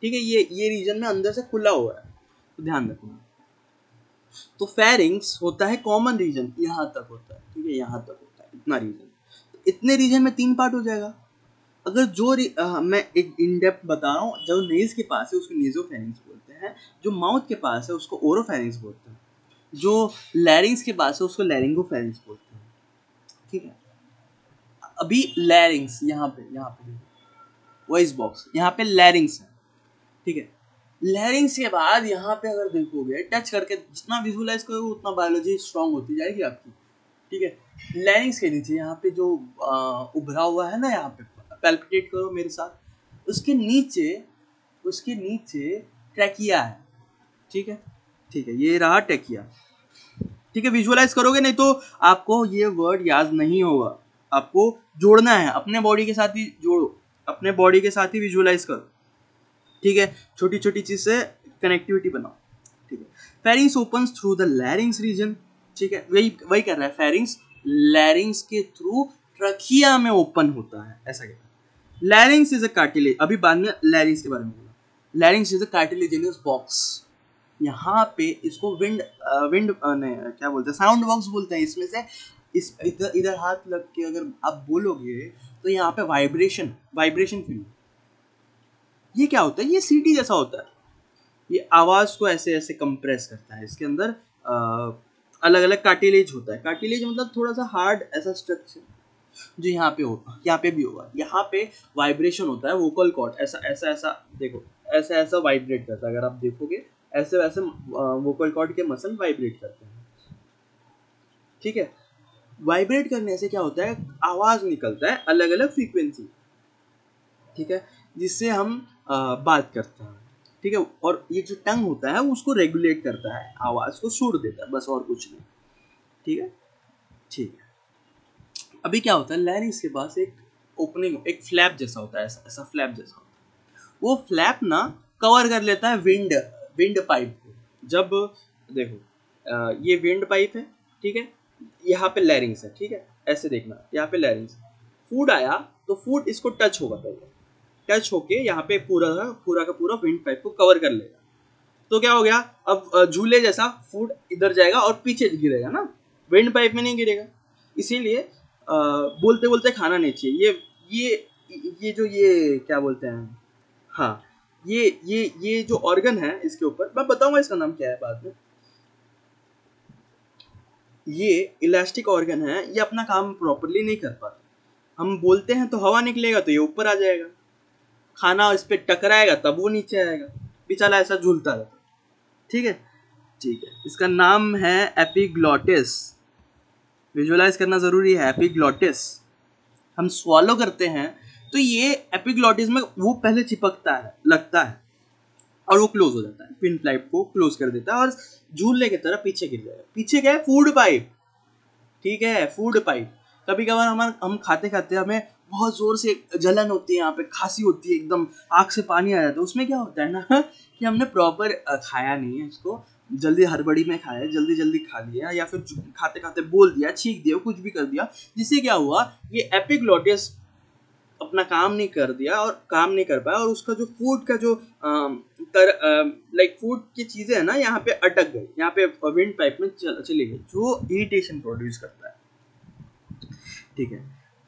Speaker 1: ठीक है, ये रीजन में अंदर से खुला हुआ है, तो ध्यान रखना। तो फेरिंग्स होता है कॉमन रीजन, यहाँ तक होता है, ठीक है, यहाँ तक होता है, इतना रीजन, तो इतने रीजन में 3 पार्ट हो जाएगा। अगर जो मैं एक इन डेप्थ बता रहा हूँ, जो नेज के पास है उसको नेजोफेरिंग्स बोलते हैं, जो माउथ के पास है उसको ओरोफेरिंग्स बोलते हैं, जो लैरिंग्स के पास है उसको लैरिंगोफेरिंग्स बोलते हैं, ठीक है। अभी लैरिंग्स यहाँ पे वॉइस बॉक्स, यहाँ पे लैरिंग्स है, ठीक है। लैरिंग्स के बाद यहाँ पे अगर देखोगे टच करके, जितना विजुअलाइज करोगे उतना बायोलॉजी स्ट्रांग होती जाएगी आपकी, ठीक है। लैरिंग्स के नीचे यहाँ पे जो उभरा हुआ है ना, यहाँ पे पैल्पिटेट करो मेरे साथ, उसके नीचे ट्रैकिया है, ठीक है, ठीक है, ये रहा ट्रेकिया। ठीक है, विजुअलाइज करोगे, नहीं तो आपको ये वर्ड याद नहीं होगा, आपको जोड़ना है, अपने बॉडी के साथ ही जोड़ो, अपने बॉडी के साथ ही विजुअलाइज करो। ठीक है, छोटी छोटी चीज से कनेक्टिविटी बनाओ। ठीक है, pharynx opens through the larynx region. ठीक है, वही वही कर रहा है, फेरिंग्स लैरिंग्स के थ्रू ट्रकिया में ओपन होता है, ऐसा कहता है। लैरिंग्स इज अ कार्टिलेज, अभी बाद में लैरिंग्स के बारे में बोला। लैरिंग्स इज अ कार्टिलेजिनस बॉक्स। यहाँ पे इसको विंड क्या बोलते हैं, साउंड बॉक्स बोलते हैं। इसमें से इस इधर इधर हाथ लग के अगर आप बोलोगे तो यहाँ पे वाइब्रेशन फील। ये क्या होता है, ये सीटी जैसा होता है, ये आवाज को ऐसे ऐसे कंप्रेस करता है। इसके अंदर अलग अलग कार्टिलेज होता है। कार्टिलेज मतलब थोड़ा सा हार्ड ऐसा स्ट्रक्चर जो यहाँ पे होगा, यहाँ पे भी होगा। यहाँ पे वाइब्रेशन होता है, वोकल कॉर्ड ऐसा ऐसा ऐसा, देखो ऐसा ऐसा वाइब्रेट करता है। अगर आप देखोगे ऐसे वैसे वोकल कॉर्ड के मसल वाइब्रेट करते हैं। ठीक है, वाइब्रेट करने से क्या होता है, आवाज निकलता है अलग अलग फ्रीक्वेंसी। ठीक है, जिससे हम बात करते हैं। ठीक है, और ये जो टंग होता है उसको रेगुलेट करता है, आवाज को सुर देता है, बस और कुछ नहीं। ठीक है, ठीक है। अभी क्या होता है, लैरिंग्स के पास एक ओपनिंग, एक फ्लैप जैसा होता है, ऐसा ऐसा फ्लैप जैसा होता है। वो फ्लैप ना कवर कर लेता है विंड पाइप को। जब देखो ये विंड पाइप है, ठीक है, यहाँ पे लैरिंग्स है। ठीक है, ऐसे देखना, यहाँ पे लैरिंग्स, फूड आया तो फूड इसको टच होगा, पहले टच होके यहाँ पे पूरा का पूरा विंड पाइप को कवर कर लेगा। तो क्या हो गया, अब झूले जैसा फूड इधर जाएगा और पीछे गिरेगा ना, विंड पाइप में नहीं गिरेगा। इसीलिए बोलते बोलते खाना नहीं चाहिए। ये जो ये क्या बोलते हैं, हाँ, ये जो ऑर्गन है इसके ऊपर, मैं बताऊंगा इसका नाम क्या है बाद में। ये इलास्टिक ऑर्गन है, ये अपना काम प्रॉपरली नहीं कर पाता। हम बोलते हैं तो हवा निकलेगा तो ये ऊपर आ जाएगा, खाना इस पे टकराएगा तब वो नीचे आएगा, बेचारा ऐसा झूलता रहता। ठीक है, ठीक है, इसका नाम है एपिग्लॉटिस। विजुअलाइज करना जरूरी है, एपिग्लॉटिस। हम स्वॉलो करते हैं तो ये एपिग्लॉटिस में वो पहले चिपकता है, लगता है, और वो क्लोज हो जाता है, पिन पाइप को क्लोज कर देता है और झूलने की तरह पीछे गिर जाएगा। पीछे क्या है, फूड पाइप। ठीक है, फूड पाइप। कभी कभार हम खाते खाते हमें बहुत जोर से जलन होती है, यहाँ पे खांसी होती है, एकदम आँख से पानी आ जाता है। उसमें क्या होता है ना कि हमने प्रॉपर खाया नहीं है, इसको जल्दी हड़बड़ी में खाया, जल्दी जल्दी खा लिया, या फिर खाते खाते बोल दिया, छींक दिया, कुछ भी कर दिया, जिससे क्या हुआ, ये एपिग्लॉटिस अपना काम नहीं कर दिया और काम नहीं कर पाया, और उसका जो फूड का जो लाइक फूड की चीजें है ना, यहाँ पे अटक गई, यहाँ पे विंड पाइप में चली गई, जो इरिटेशन प्रोड्यूस करता है। ठीक है,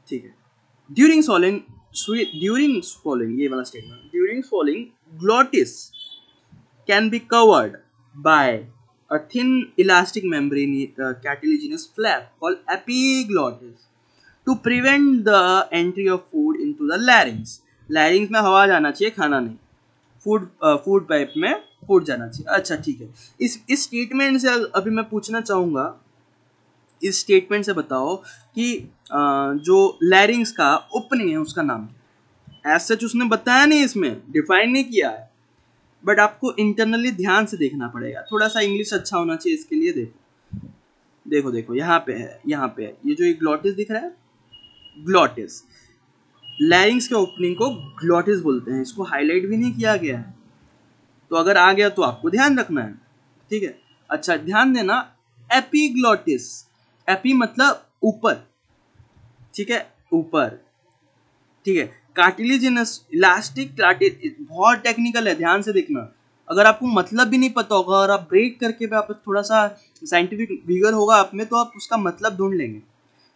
Speaker 1: ठीक है। ड्यूरिंग swallowing, ये वाला statement, during swallowing glottis can be covered by a thin elastic membrane cartilaginous flap called epiglottis to prevent the entry of food into the larynx. larynx में हवा जाना चाहिए, खाना नहीं, फूड पाइप में फूड जाना चाहिए। अच्छा, ठीक है, इस स्टेटमेंट से अभी मैं पूछना चाहूँगा, इस स्टेटमेंट से बताओ कि जो लैरिंग्स का ओपनिंग है उसका नाम क्या है। एज सच उसने बताया नहीं, इसमें डिफाइन नहीं किया है, बट आपको इंटरनली ध्यान से देखना पड़ेगा, थोड़ा सा इंग्लिश अच्छा होना चाहिए इसके लिए। देखो देखो देखो, यहाँ पे है, यहाँ पे है, ये जो एक ग्लॉटिस दिख रहा है, ग्लॉटिस। लैरिंग्स के ओपनिंग को ग्लॉटिस बोलते हैं, इसको हाईलाइट भी नहीं किया गया है, तो अगर आ गया तो आपको ध्यान रखना है। ठीक है, अच्छा ध्यान देना, एपिग्लॉटिस, एपी मतलब ऊपर, ठीक है, ऊपर। ठीक है, कार्टिलेजिनस इलास्टिक कार्टिलेज, बहुत टेक्निकल है, ध्यान से देखना। अगर आपको मतलब भी नहीं पता होगा और आप ब्रेक करके भी आप थोड़ा सा साइंटिफिक विगर होगा आप में, तो आप उसका मतलब ढूंढ लेंगे।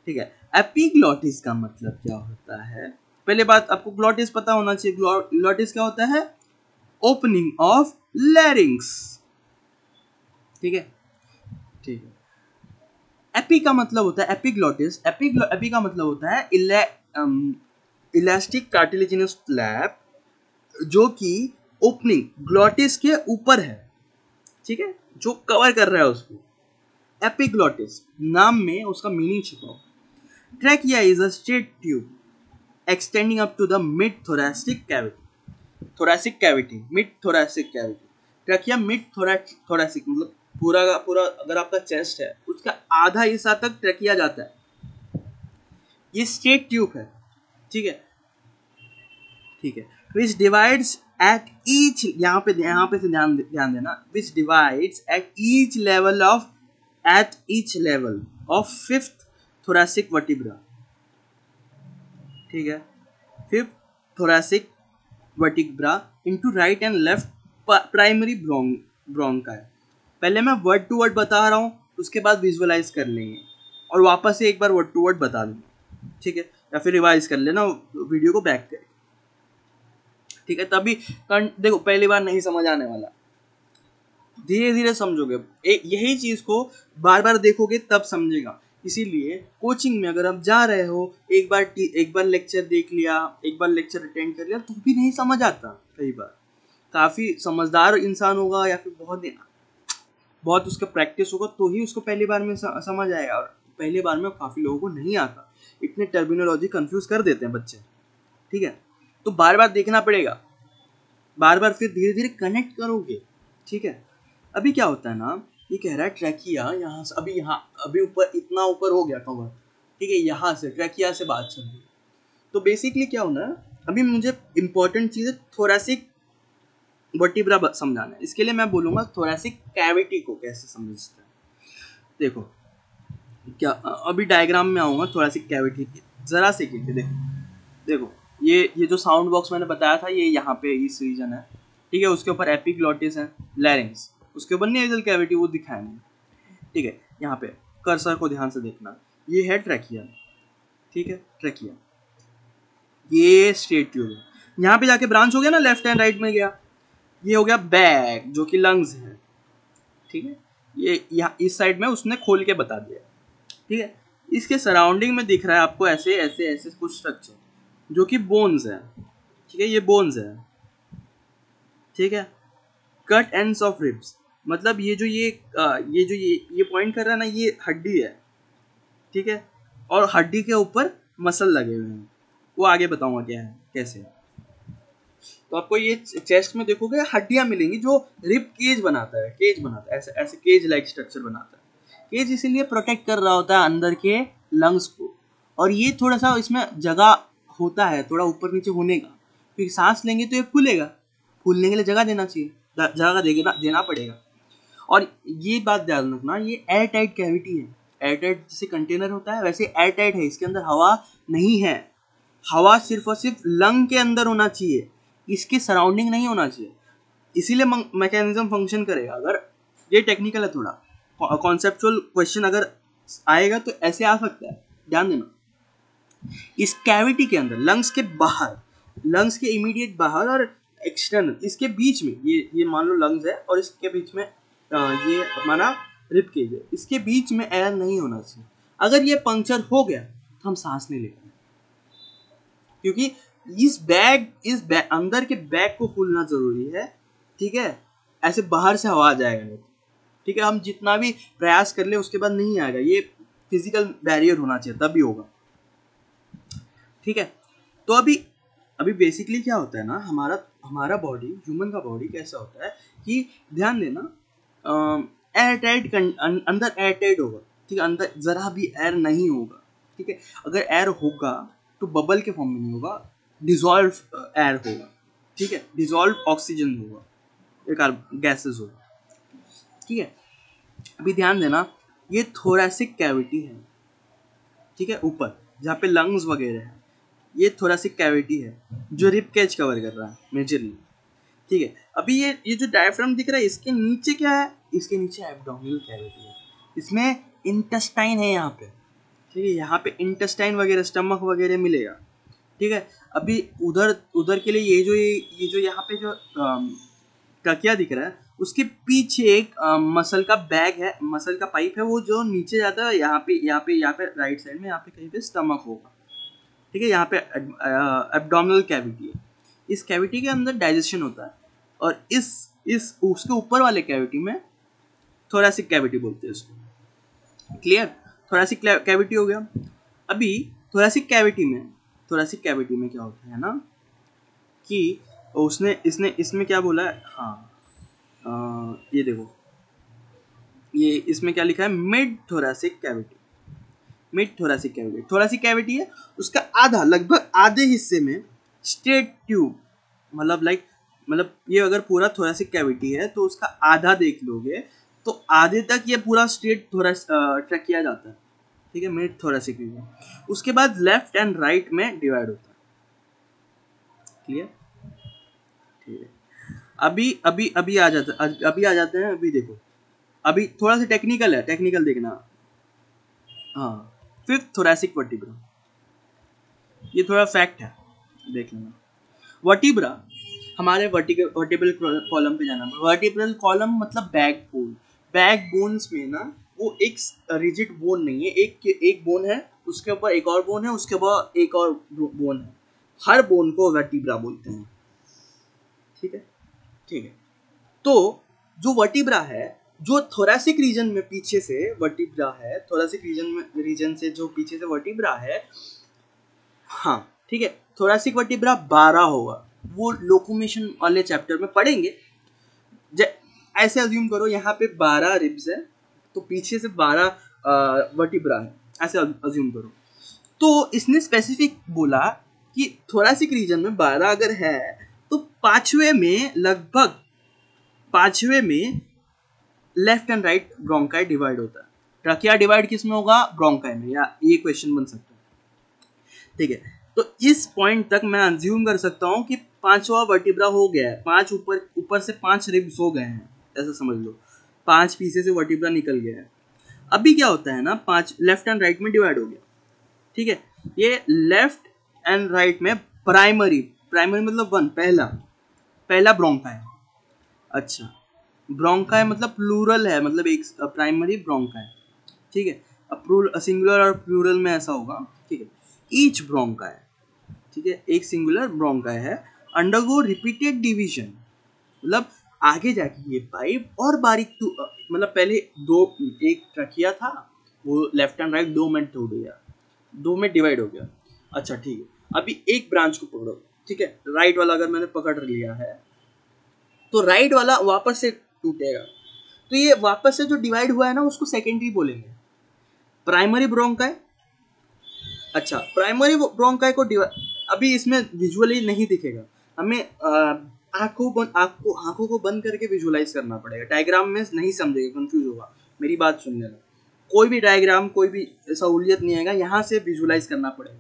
Speaker 1: ठीक है, एपिग्लॉटिस का मतलब क्या होता है, पहले बात आपको ग्लॉटिस पता होना चाहिए। ग्लॉटिस क्या होता है, ओपनिंग ऑफ लैरिंग्स। ठीक है, ठीक है। एपी का मतलब होता है, एपिग्लॉटिस, एपी का मतलब होता है इलास्टिक कार्टिलेजिनस फ्लैप, जो कि ओपनिंग ग्लॉटिस के ऊपर है। ठीक है, जो कवर कर रहा है उसको, एपिग्लॉटिस नाम में उसका मीनिंग छुपा हुआ। Trachea is a straight tube extending up to the mid thoracic cavity, mid thoracic cavity. Trachea mid thoracic मतलब पूरा का पूरा अगर आपका चेस्ट है उसका आधा हिस्सा तक ट्रैकिया जाता है। ये स्ट्रेट ट्यूब है, ठीक है, ठीक है, विच डिवाइड्स एट ईच, यहाँ पे से ध्यान देना, विच divides at each level of fifth thoracic vertebra, ठीक है, fifth thoracic vertebra into right and left primary bronchi. पहले मैं वर्ड टू वर्ड बता रहा हूँ, उसके बाद विजुअलाइज कर लेंगे और वापस से एक बार वर्ड टू वर्ड बता दूंगा, ठीक है, या फिर रिवाइज कर लेना वीडियो को बैक करके, ठीक है। तभी देखो पहली बार नहीं समझ आने वाला, धीरे धीरे समझोगे, यही चीज को बार बार देखोगे तब समझेगा। इसीलिए कोचिंग में अगर आप जा रहे हो, एक बार लेक्चर देख लिया, एक बार लेक्चर अटेंड कर लिया तो भी नहीं समझ आता। कई बार काफी समझदार इंसान होगा या फिर बहुत उसका प्रैक्टिस होगा तो ही उसको पहली बार में समझ आएगा, और पहली बार में काफी लोगों को नहीं आता, इतने टर्मिनोलॉजी कंफ्यूज कर देते हैं बच्चे, ठीक है। तो बार बार देखना पड़ेगा, बार बार फिर धीरे धीरे कनेक्ट करोगे, ठीक है। अभी क्या होता है ना, ये कह रहा है ट्रैकिया यहाँ से अभी ऊपर इतना ऊपर हो गया कवर, ठीक है, यहाँ से ट्रैकिया से बात चल रही है। तो बेसिकली क्या होना है, अभी मुझे इंपॉर्टेंट चीज़ है थोरैसिक वर्टिब्रा समझाना है। इसके लिए मैं बोलूँगा थोरैसिक कैविटी को कैसे समझते हैं। देखो क्या, अभी डायग्राम में आऊँगा थोरैसिक कैविटी की, जरा से देखिए, देखो ये जो साउंड बॉक्स मैंने बताया था, ये यहाँ पे इस रीजन है, ठीक है, उसके ऊपर एपिग्लॉटिस है, लैरिंक्स, उसके ऊपर नेजल कैविटी वो दिखाया नहीं, ठीक है। यहाँ पे कर्सर को ध्यान से देखना, ये है ट्रैकिया, ठीक है, ट्रैकिया, ये स्ट्रेट ट्यूब है, यहाँ पे जाके ब्रांच हो गया ना, लेफ्ट एंड राइट में गया, ये हो गया बैक जो कि लंग्स है, ठीक है, ये यहाँ इस साइड में उसने खोल के बता दिया, ठीक है। इसके सराउंडिंग में दिख रहा है आपको ऐसे ऐसे ऐसे कुछ स्ट्रक्चर जो कि बोन्स है, ठीक है, ये बोन्स है, ठीक है। कट एंड्स ऑफ रिब्स, मतलब ये जो ये पॉइंट कर रहा है ना, ये हड्डी है, ठीक है, और हड्डी के ऊपर मसल लगे हुए हैं, वो आगे बताऊंगा क्या है कैसे है। तो आपको ये चेस्ट में देखोगे हड्डियां मिलेंगी जो रिब केज बनाता है, ऐसे ऐसे केज लाइक स्ट्रक्चर बनाता है। केज इसीलिए प्रोटेक्ट कर रहा होता है अंदर के लंग्स को, और ये थोड़ा सा इसमें जगह होता है थोड़ा ऊपर नीचे होने का, क्योंकि सांस लेंगे तो ये फूलेगा, फूलने के लिए जगह देना चाहिए, जगह देना पड़ेगा। और ये बात ध्यान रखना, ये एयर टाइट कैविटी है, एयर टाइट जैसे कंटेनर होता है वैसे एयर टाइट है, इसके अंदर हवा नहीं है, हवा सिर्फ और सिर्फ लंग के अंदर होना चाहिए, इसके सराउंडिंग नहीं होना चाहिए, इसीलिए मैकेनिज्म फंक्शन करेगा। अगर ये टेक्निकल है थोड़ा, कॉन्सेप्चुअल क्वेश्चन अगर आएगा तो ऐसे आ सकता है, ध्यान देना। इस कैविटी के अंदर लंग्स के बाहर, लंग्स के इमीडिएट बाहर और एक्सटर्नल, इसके बीच में ये मान लो लंग्स है और इसके बीच में ये हमारा रिब केज है, इसके बीच में एयर नहीं होना चाहिए। अगर ये पंक्चर हो गया तो हम सांस नहीं लेते, क्योंकि इस बैग अंदर के बैग को खोलना जरूरी है, ठीक है, ऐसे बाहर से हवा आ जाएगा, ठीक है, हम जितना भी प्रयास कर ले उसके बाद नहीं आएगा, ये फिजिकल बैरियर होना चाहिए तभी होगा, ठीक है। तो अभी बेसिकली क्या होता है ना, हमारा बॉडी, ह्यूमन का बॉडी कैसा होता है कि ध्यान देना, एयर टाइट, अंदर एयर टाइट होगा, ठीक है, अंदर जरा भी एयर नहीं होगा, ठीक है। अगर एयर होगा तो बबल के फॉर्म में नहीं होगा, डिजॉल्व एयर होगा, ठीक है, डिजॉल्व ऑक्सीजन होगा, एक गैसेस होगा, ठीक है। अभी ध्यान देना, ये थोरैसिक कैविटी है, ठीक है, ऊपर जहाँ पे लंग्स वगैरह है, ये थोरैसिक कैविटी है जो रिब केज कवर कर रहा है मेजरली, ठीक है। अभी ये जो डायफ्राम दिख रहा है, इसके नीचे क्या है, इसके नीचे एब्डोमिनल कैविटी है, इसमें इंटेस्टाइन है यहाँ पे, ठीक है, यहाँ पे इंटेस्टाइन वगैरह, स्टमक वगैरह मिलेगा, ठीक है। अभी उधर के लिए ये जो यहाँ पे जो टकिया दिख रहा है, उसके पीछे एक मसल का बैग है, मसल का पाइप है, वो जो नीचे जाता है, यहाँ पे राइट साइड में, यहाँ पे कहीं पे स्टमक होगा, ठीक है, यहाँ पे एब्डोमिनल कैविटी है, इस कैविटी के अंदर डाइजेशन होता है, और इस उसके ऊपर वाले कैविटी में थोरैसिक कैविटी बोलते हैं इसको, क्लियर। थोरैसिक कैविटी हो गया। अभी थोरैसिक कैविटी में क्या होता है ना कि इसमें क्या बोला है, हाँ ये देखो, ये इसमें क्या लिखा है, mid thoracic cavity. Mid thoracic cavity, thoracic cavity है, उसका आधा, लगभग आधे हिस्से में स्ट्रेट ट्यूब, मतलब लाइक, मतलब ये अगर पूरा थोरैसिक कैविटी है तो उसका आधा देख लोगे तो आधे तक ये पूरा स्ट्रेट थोरैस ट्रैक किया जाता है, ठीक है, मिड थोरैसिक रीजन। उसके बाद लेफ्ट एंड राइट में डिवाइड होता है। क्लियर? ठीक है। अभी अभी अभी आ जाता अभी आ जाते हैं, अभी देखो, अभी थोड़ा सा टेक्निकल है, टेक्निकल देखना। हाँ, फिफ्थ थोरैसिक वर्टिब्रा, ये थोड़ा फैक्ट है, देख लेना। वर्टिब्रा हमारे वर्टिब्रल कॉलम पे जाना। वर्टिब्रल कॉलम मतलब बैक बोन। बैक बोन्स में ना वो एक रिजिड बोन नहीं है, एक बोन है, उसके ऊपर एक और बोन है, उसके ऊपर एक और बोन है, हर बोन को वर्टिब्रा बोलते हैं। ठीक है, ठीक है। तो जो वर्टिब्रा है, जो थोरैसिक रीजन में पीछे से वर्टिब्रा है, थोरैसिक रीजन से जो पीछे से वर्टिब्रा है, हाँ ठीक है, थोरैसिक वर्टिब्रा 12 होगा, वो लोकोमोशन वाले चैप्टर में पढ़ेंगे। ऐसे अज्यूम करो यहाँ पे 12 रिब्स है, तो पीछे से 12 वर्टिब्रा है, ऐसे अज्यूम करो। तो इसने स्पेसिफिक बोला कि थोरैसिक रीजन में 12 अगर है तो पांचवे में left and right bronchi divide होता है। ट्रकिया डिवाइड किस में होगा? ब्रोंकाई में, या ये क्वेश्चन बन सकता है। ठीक है, तो इस पॉइंट तक मैं अज्यूम कर सकता हूँ कि पांचवा वर्टिब्रा हो गया है, पांच ऊपर से 5 रिब्स हो गए हैं, ऐसा समझ लो, 5 पीसे से वर्टिब्रा निकल गया है। अभी क्या होता है ना, 5 लेफ्ट एंड राइट में डिवाइड हो गया। ठीक है, ये लेफ्ट एंड राइट में प्राइमरी मतलब 1, पहला ब्रोंकाई। अच्छा, ब्रोंकाई मतलब प्लूरल है, मतलब एक प्राइमरी ब्रोंकाई। ठीक है, अब सिंगुलर और प्लूरल में ऐसा होगा। ठीक है, ईच ब्रोंकाई, ठीक है, एक सिंगुलर ब्रोंकाई है, अंडरगो रिपीटेड डिवीजन, मतलब आगे जाके ये पाइप और बारीक मतलब पहले एक ट्रकिया था, वो लेफ्ट एंड राइट 2 में टूट गया, 2 में डिवाइड हो गया। अच्छा ठीक है, अभी एक ब्रांच को पकड़ो। ठीक है, राइट वाला अगर मैंने पकड़ लिया है तो राइट वाला वापस से टूटेगा, तो ये वापस से जो डिवाइड हुआ है ना उसको सेकेंडरी बोलेंगे, प्राइमरी ब्रोंकाई। अच्छा, प्राइमरी ब्रोंकाई को अभी इसमें विजुअली नहीं दिखेगा, हमें आंखों को बंद करके विजुअलाइज करना पड़ेगा, डायग्राम में नहीं समझेगा, कंफ्यूज होगा। मेरी बात सुन लेना, कोई भी डायग्राम, कोई भी सहूलियत नहीं आएगा, यहाँ से विजुअलाइज करना पड़ेगा।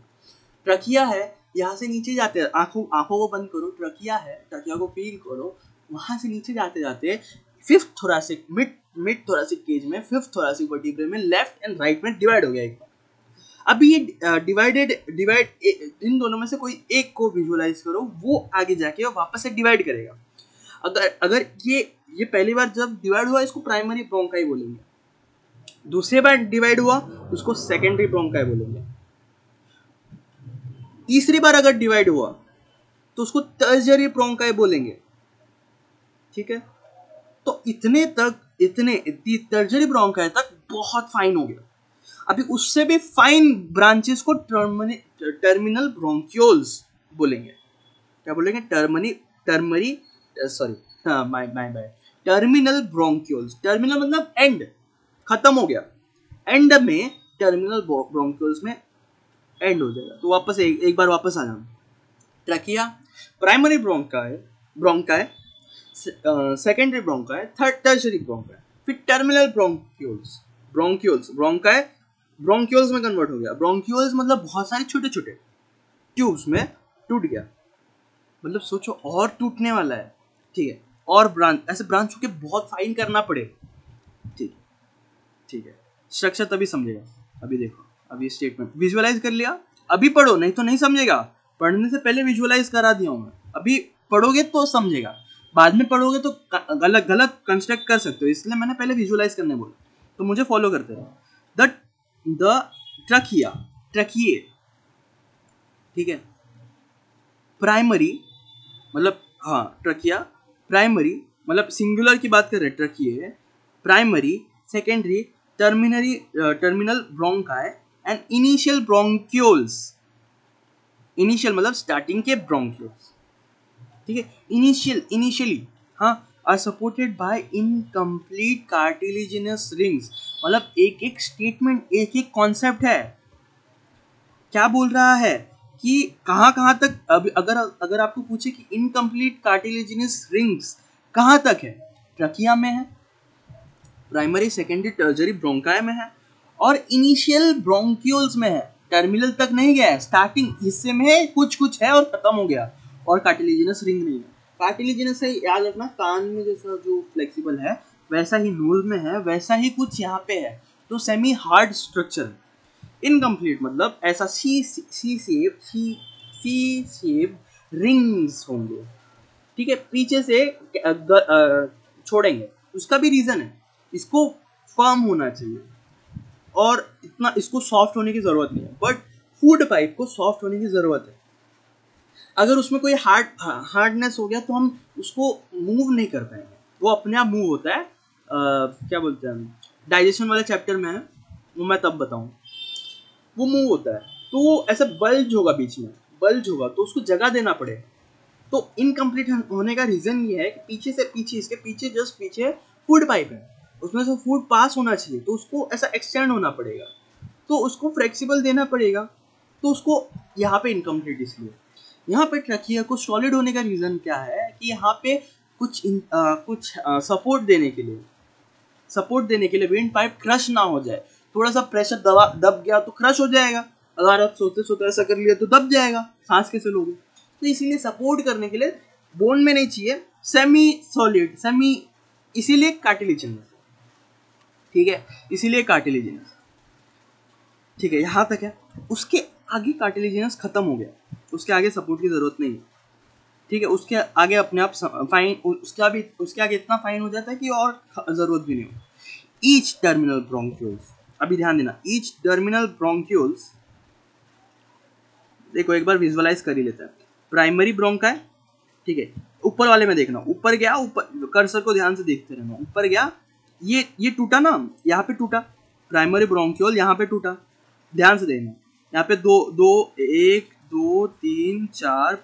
Speaker 1: ट्रकिया है, यहाँ से नीचे जाते हैं, आंखों को बंद करो, ट्रकिया है, ट्रकिया को फील करो, वहां से नीचे जाते जाते fifth thoracic mid thoracic cage में, फिफ्थ थोरैसिक वर्टिब्रे में लेफ्ट एंड राइट में डिवाइड हो गया एक बार। अभी ये डिवाइड इन दोनों में से कोई एक को विजुअलाइज करो, वो आगे जाके वापस से डिवाइड करेगा। अगर ये पहली बार जब डिवाइड हुआ इसको प्राइमरी ब्रोंकाई बोलेंगे, दूसरी बार डिवाइड हुआ उसको सेकेंडरी ब्रोंकाई बोलेंगे, तीसरी बार अगर डिवाइड हुआ तो उसको टर्शियरी ब्रोंकाई बोलेंगे। ठीक है, तो इतने टर्शियरी ब्रोंकाई तक बहुत फाइन हो गया। अभी उससे भी फाइन ब्रांचेस को टर्मिनल ब्रोंक्यूल्स बोलेंगे। क्या बोलेंगे? Terminal bronchioles. टर्मिनल मतलब एंड, खत्म हो गया, एंड में टर्मिनल ब्रोंक्यूल्स में एंड हो जाएगा। तो वापस एक बार वापस आ जाना। Trachea, primary bronchi, secondary bronchi, third tertiary bronchi, फिर टर्मिनल ब्रोंक्यूल्स ब्रोंक्यूल्स में कन्वर्ट हो गया। ब्रोंक्यूल्स मतलब बहुत सारे छोटे छोटे ट्यूब्स में टूट गया, मतलब सोचो और टूटने वाला है। ठीक है, और ऐसे ब्रांच के बहुत फाइन करना पड़ेगा। ठीक है, स्ट्रक्चर तभी समझेगा। अभी देखो, अभी स्टेटमेंट विजुअलाइज कर लिया, अभी पढ़ो, नहीं तो नहीं समझेगा। पढ़ने से पहले विजुअलाइज करा दिया हूँ मैं, अभी पढ़ोगे तो समझेगा, बाद में पढ़ोगे तो गलत कंस्ट्रक्ट कर सकते हो, इसलिए मैंने पहले विजुअलाइज करने बोला। तो मुझे फॉलो करते रहो। द ट्रकिए, ठीक है, प्राइमरी मतलब, हाँ ट्रकिया, प्राइमरी मतलब सिंगुलर की बात कर रहे हैं, trachea, primary, secondary, terminal bronchi and initial bronchioles. Initial मतलब स्टार्टिंग के ब्रोंक्यूल्स। ठीक है, इनिशियली, हाँ, are supported by incomplete cartilaginous rings. मतलब एक एक स्टेटमेंट, एक एक कॉन्सेप्ट है। क्या बोल रहा है कि कहाँ कहाँ तक, अब अगर अगर आपको पूछे कि इनकम्प्लीट कार्टिलेजिनस रिंग्स कहाँ तक है, ट्रकिया में है, प्राइमरी सेकेंडरी टर्जरी ब्रोंकाई में है, और इनिशियल ब्रोंक्यूल्स में है। टर्मिनल तक नहीं गया है, स्टार्टिंग हिस्से में कुछ कुछ है और खत्म हो गया, और कार्टिलेजिनस रिंग नहीं है। कार्टिलेजिनस से याद रखना, कान में जैसा जो फ्लेक्सिबल है वैसा ही नूल में है, वैसा ही कुछ यहाँ पे है, तो सेमी हार्ड स्ट्रक्चर है। इनकम्प्लीट मतलब ऐसा सी शेप रिंग्स होंगे, ठीक है, पीछे से छोड़ेंगे। उसका भी रीजन है, इसको फर्म होना चाहिए और इतना इसको सॉफ्ट होने की जरूरत नहीं है, बट फूड पाइप को सॉफ्ट होने की जरूरत है। अगर उसमें कोई हार्डनेस हो गया तो हम उसको मूव नहीं कर पाएंगे, वो अपने आप मूव होता है। क्या बोलते हैं, डाइजेशन वाले चैप्टर में है, वो मैं तब बताऊं। वो मूव होता है तो ऐसा बल्ज होगा, बीच में बल्ज होगा, तो उसको जगह देना पड़ेगा। तो इनकम्प्लीट होने का रीजन ये है कि पीछे से पीछे, इसके पीछे जस्ट पीछे फूड पाइप है, उसमें से फूड पास होना चाहिए, तो उसको ऐसा एक्सटेंड होना पड़ेगा, तो उसको फ्लेक्सिबल देना पड़ेगा, तो उसको यहाँ पे इनकम्प्लीट। इसलिए यहाँ पे ट्रकिया को सॉलिड होने का रीजन क्या है कि यहाँ पे कुछ सपोर्ट देने के लिए विंड पाइप क्रश ना हो जाए। थोड़ा सा प्रेशर दब गया तो क्रश हो जाएगा, अगर आप सोते सोते ऐसा कर लिया तो दब जाएगा, सांस कैसे लोगे। तो इसीलिए सपोर्ट करने के लिए बोन में नहीं चाहिए, सेमी सॉलिड, इसीलिए कार्टिलेजिनस, ठीक है, इसीलिए कार्टिलेजिनस, ठीक है, यहाँ तक है। उसके आगे कार्टिलेजिनस खत्म हो गया, उसके आगे सपोर्ट की जरूरत नहीं है, ठीक है, उसके आगे अपने आप फाइन, उसके आगे इतना फाइन हो जाता है कि और जरूरत भी नहीं हो। ईच टर्मिनल ब्रोंक्यूल्स, अभी ध्यान देना, ईच टर्मिनल ब्रोंक्यूल्स, देखो एक बार विजुअलाइज कर ही लेता है। प्राइमरी ब्रोंकाई, ठीक है, ऊपर वाले में देखना, ऊपर गया, ऊपर कर्सर को ध्यान से देखते रहना, ऊपर गया, ये टूटा ना, यहाँ पे टूटा, प्राइमरी ब्रोंक्यूल यहाँ पे टूटा, ध्यान से देखना, यहाँ पे दो 1 2 3 4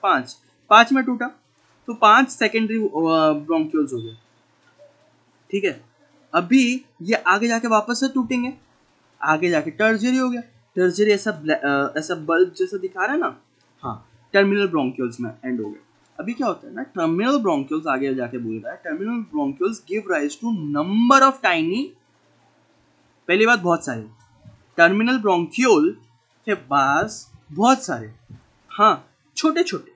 Speaker 1: 5 में टूटा, तो 5 सेकेंडरी ब्रोंक्यूल्स हो गए, ठीक है। अभी ये आगे जाके वापस से टूटेंगे, आगे जाके टर्जरी हो गया, टर्जरी ऐसा बल्ब जैसा दिखा रहा है ना, हाँ, टर्मिनल ब्रोंक्यूल्स में एंड हो गया। अभी क्या होता है ना, टर्मिनल ब्रोंक्यूल्स आगे जाके बोल रहा है, terminal bronchioles give rise to number of tiny, पहली बात बहुत सारे, टर्मिनल ब्रोंक्यूल के पास बहुत सारे, हाँ, छोटे छोटे,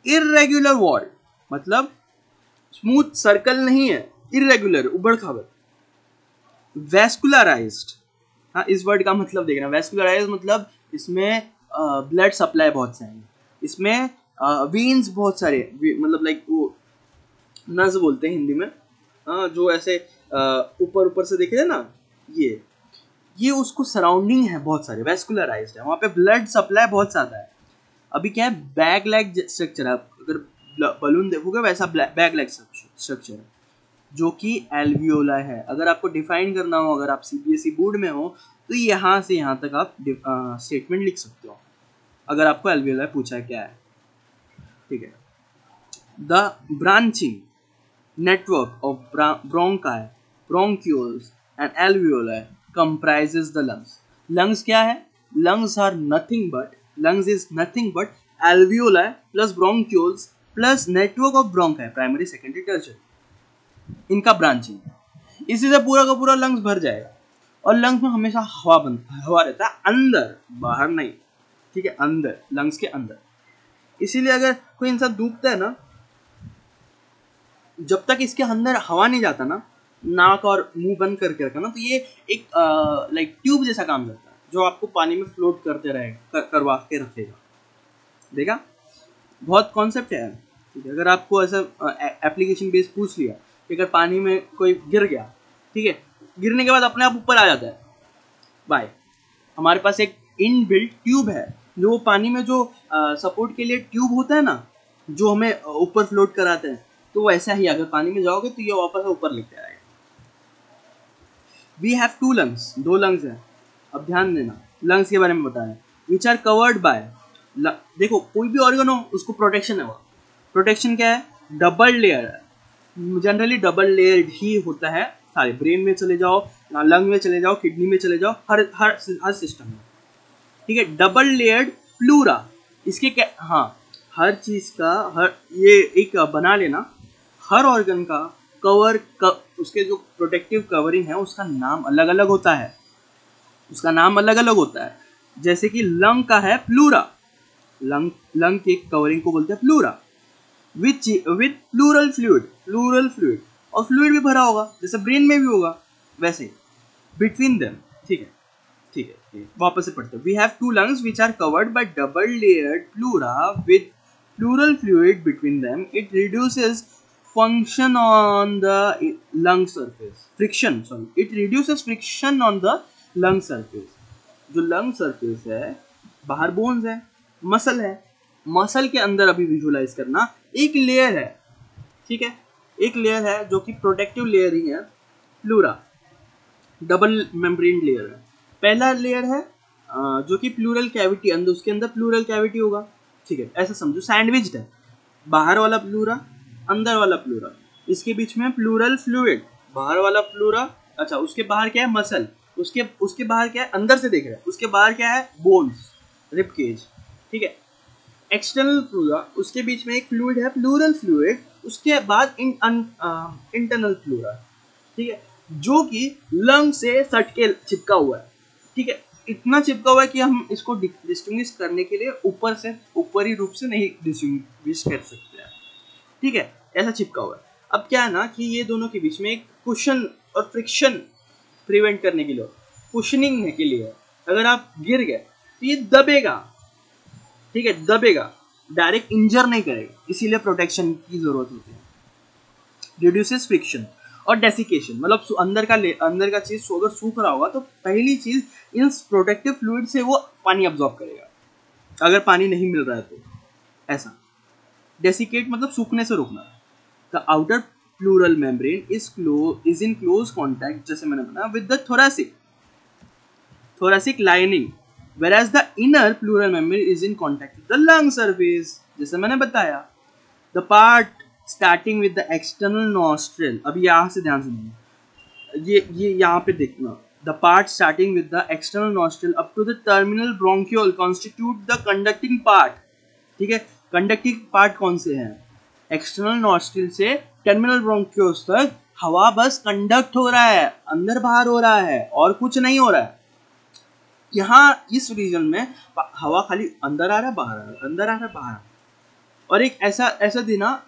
Speaker 1: इर्रेगुलर वॉल, मतलब स्मूथ सर्कल नहीं है, इर्रेगुलर, उबड़ खाबड़, वेस्कुलराइज्ड, हाँ, इस वर्ड का मतलब देखना, वेस्कुलराइज्ड मतलब इसमें ब्लड सप्लाई बहुत सारी, इसमें वेन्स बहुत सारे, मतलब लाइक वो नस बोलते हैं हिंदी में, जो ऐसे ऊपर ऊपर से दिखे ना, ये उसको सराउंडिंग है, बहुत सारे वेस्कुलराइज्ड है, वहाँ पे ब्लड सप्लाई बहुत ज्यादा है। अभी क्या है, बैग लेग स्ट्रक्चर है, अगर बलून देखोगे वैसा बैग लेग स्ट्रक्चर है, जो कि एल्वियोला है। अगर आपको डिफाइन करना हो, अगर आप सीबीएसई बोर्ड में हो, तो यहाँ से यहाँ तक आप स्टेटमेंट लिख सकते हो, अगर आपको एल्वियोला पूछा क्या है, ठीक है। The branching network of bronchi, bronchioles and alveoli comprises the lungs. Lungs क्या है? Lungs is nothing but alveoli plus bronchioles plus network of bronchi, primary, secondary, tertiary. इनका ब्रांचिंग, इसी से पूरा का पूरा लंग्स भर जाएगा, और लंग्स में हमेशा हवा रहता है अंदर, बाहर नहीं, ठीक है, अंदर, लंग्स के अंदर। इसीलिए अगर कोई इंसान डूबता है ना, जब तक इसके अंदर हवा नहीं जाता ना, नाक और मुंह बंद करके रखा ना, तो ये एक लाइक ट्यूब जैसा काम करता है, जो आपको पानी में फ्लोट करते रहेगा, करवा के रखेगा। देखा, बहुत कॉन्सेप्ट है, ठीक है। अगर आपको ऐसा एप्लीकेशन बेस पूछ लिया कि अगर पानी में कोई गिर गया, ठीक है, गिरने के बाद अपने आप ऊपर आ जाता है, बाय, हमारे पास एक इनबिल्ट ट्यूब है, जो वो पानी में जो सपोर्ट के लिए ट्यूब होता है ना, जो हमें ऊपर फ्लोट कराते हैं, तो वैसा ही अगर पानी में जाओगे तो ये वापस ऊपर लेके आएगा। वी हैव 2 लंग्स, 2 लंग्स है। अब ध्यान देना, लंग्स के बारे में बता रहे हैं, विच आर कवर्ड बाय, देखो कोई भी ऑर्गन हो उसको प्रोटेक्शन है, वो प्रोटेक्शन क्या है, डबल लेयर है, जनरली डबल लेयर्ड ही होता है सारे, ब्रेन में चले जाओ, लंग में चले जाओ, किडनी में चले जाओ, हर सिस्टम में, ठीक है। डबल लेयर्ड प्लूरा, इसके क्या, हाँ, हर चीज का, हर ये एक बना लेना, हर ऑर्गन का उसके जो प्रोटेक्टिव कवरिंग है उसका नाम अलग अलग होता है, उसका नाम अलग अलग होता है। जैसे कि लंग का है प्लूरा, लंग के कवरिंग को बोलते हैं प्लूरा, विथ प्लूरल फ्लूइड, और फ्लूइड भी भरा होगा जैसे ब्रेन में भी होगा वैसे बिटवीन देम, ठीक है, ठीक है, ठीक है। वापस से पढ़ते हैं। We have two lungs which are covered by double layered pleura with pleural fluid between them. It reduces function on the lung surface, it reduces friction on the lung surface। जो लंग सरफेस है, बाहर bones है, muscle है, muscle के अंदर अभी visualise करना एक लेयर है, ठीक है, एक लेयर है जो कि प्रोटेक्टिव लेयर ही है, प्लूरा, डबल मेम्ब्रेन लेयर है। पहला लेयर है जो कि प्लूरल कैविटी, अंदर उसके अंदर प्लूरल कैविटी होगा, ठीक है, ऐसा समझो, सैंडविच्ड है, बाहर वाला प्लूरा, अंदर वाला प्लूरा, इसके बीच में प्लूरल फ्लूइड, बाहर वाला प्लूरा, अच्छा उसके बाहर क्या है, मसल, उसके बाहर क्या है, अंदर से देख रहे हैं, उसके बाहर क्या है, बोन्स, रिब केज, ठीक है। एक्सटर्नल प्लूरा, उसके बीच में एक फ्लूइड है, प्लूरल फ्लूइड, उसके बाद इंटरनल प्लूरा, ठीक है, जो कि लंग से सट के चिपका हुआ है, ठीक है, इतना चिपका हुआ है कि हम इसको डिस्टिंग्विश करने के लिए ऊपरी रूप से नहीं डिस्टिंग्विश कर सकते हैं, ठीक है, ऐसा चिपका हुआ है। अब क्या है ना कि ये दोनों के बीच में एक कुशन और फ्रिक्शन प्रिवेंट करने के लिए, कुशनिंग के लिए, अगर आप गिर गए तो ये दबेगा, ठीक है, दबेगा, डायरेक्ट इंजर नहीं करेगा, इसीलिए प्रोटेक्शन की जरूरत होती है। रिड्यूसेस फ्रिक्शन और डेसिकेशन, मतलब अंदर का चीज अगर सूख रहा होगा तो पहली चीज इन प्रोटेक्टिव फ्लूइड से वो पानी अब्सॉर्ब करेगा, अगर पानी नहीं मिल रहा है तो, ऐसा। डेसिकेट मतलब सूखने से रोकना। The outer pleural membrane is in close contact, जैसे मैंने बताया, with the thoracic lining, whereas the inner pleural membrane is in contact with the lung surface, जैसे मैंने बताया। The part starting with the external nostril, अभी यहाँ से ध्यान सुनिए, ये यहाँ पे देखना, the part starting with the external nostril up to the terminal bronchiole constitute the conducting part, ठीक है। कंडक्टिंग पार्ट कौन से हैं, एक्सटर्नल नॉस्ट्रिल से टर्मिनल ब्रोंकियोल्स तक हवा बस कंडक्ट हो रहा है, अंदर बाहर हो रहा है, और कुछ नहीं हो रहा है। यहाँ इस रीजन में हवा खाली अंदर आ रहा है, बाहर आ रहा है, अंदर आ रहा है, बाहर आ रहा है। और एक ऐसा देना,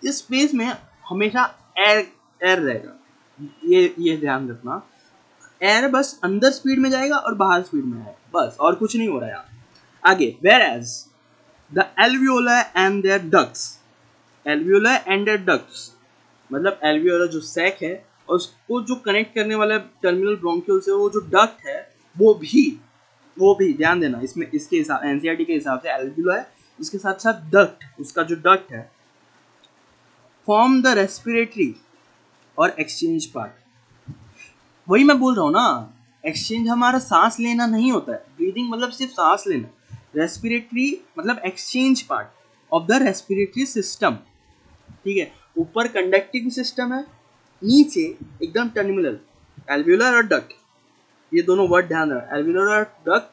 Speaker 1: इस स्पेस में हमेशा एयर रहेगा, ये ध्यान रखना, एयर बस अंदर स्पीड में जाएगा और बाहर स्पीड में आएगा, बस, और कुछ नहीं हो रहा है यहाँ आगे। whereas the alveoli and their ducts, मतलब alveolar जो सैक है और उसको जो कनेक्ट करने वाला टर्मिनल ब्रोंकियोल से वो जो डक्ट है, वो भी ध्यान देना, इसमें इसके हिसाब एनसीईआरटी के हिसाब से alveoli है, इसके साथ साथ डक्ट, उसका जो डक्ट है, फॉर्म द रेस्पिरेटरी और एक्सचेंज पार्ट। वही मैं बोल रहा हूँ ना, एक्सचेंज हमारा सांस लेना नहीं होता है, ब्रीदिंग मतलब सिर्फ सांस लेना, रेस्पिरेटरी मतलब exchange part of the respiratory system, ठीक है। ऊपर कंडक्टिंग सिस्टम है, नीचे एकदम टर्मिनल, एल्वियोलर और डक्ट, ये दोनों वर्ड ध्यान रखना, एल्वियोलर और डक्ट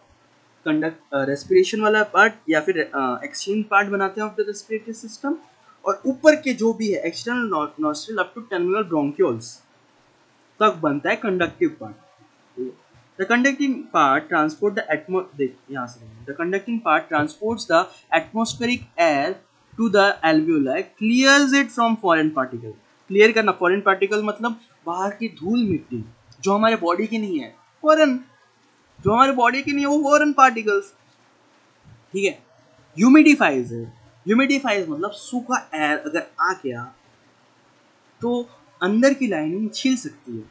Speaker 1: कंडक्ट रेस्पिरेशन वाला पार्ट या फिर एक्सचेंज पार्ट बनाते हैं ऑफ द रेस्पिरेटरी सिस्टम, और ऊपर के जो भी है external nostril up to terminal bronchioles तक बनता है conductive part. The conducting part transports the atmospheric air to the alveoli, clears it from foreign particle। Clear करना, फॉरेन पार्टिकल मतलब बाहर की धूल मिट्टी जो हमारे बॉडी की नहीं है, फॉरेन, जो हमारे बॉडी की नहीं है वो फॉरेन पार्टिकल्स, ठीक है। ह्यूमिडिफाइज मतलब सूखा एयर अगर आ गया तो अंदर की लाइनिंग छिल सकती है,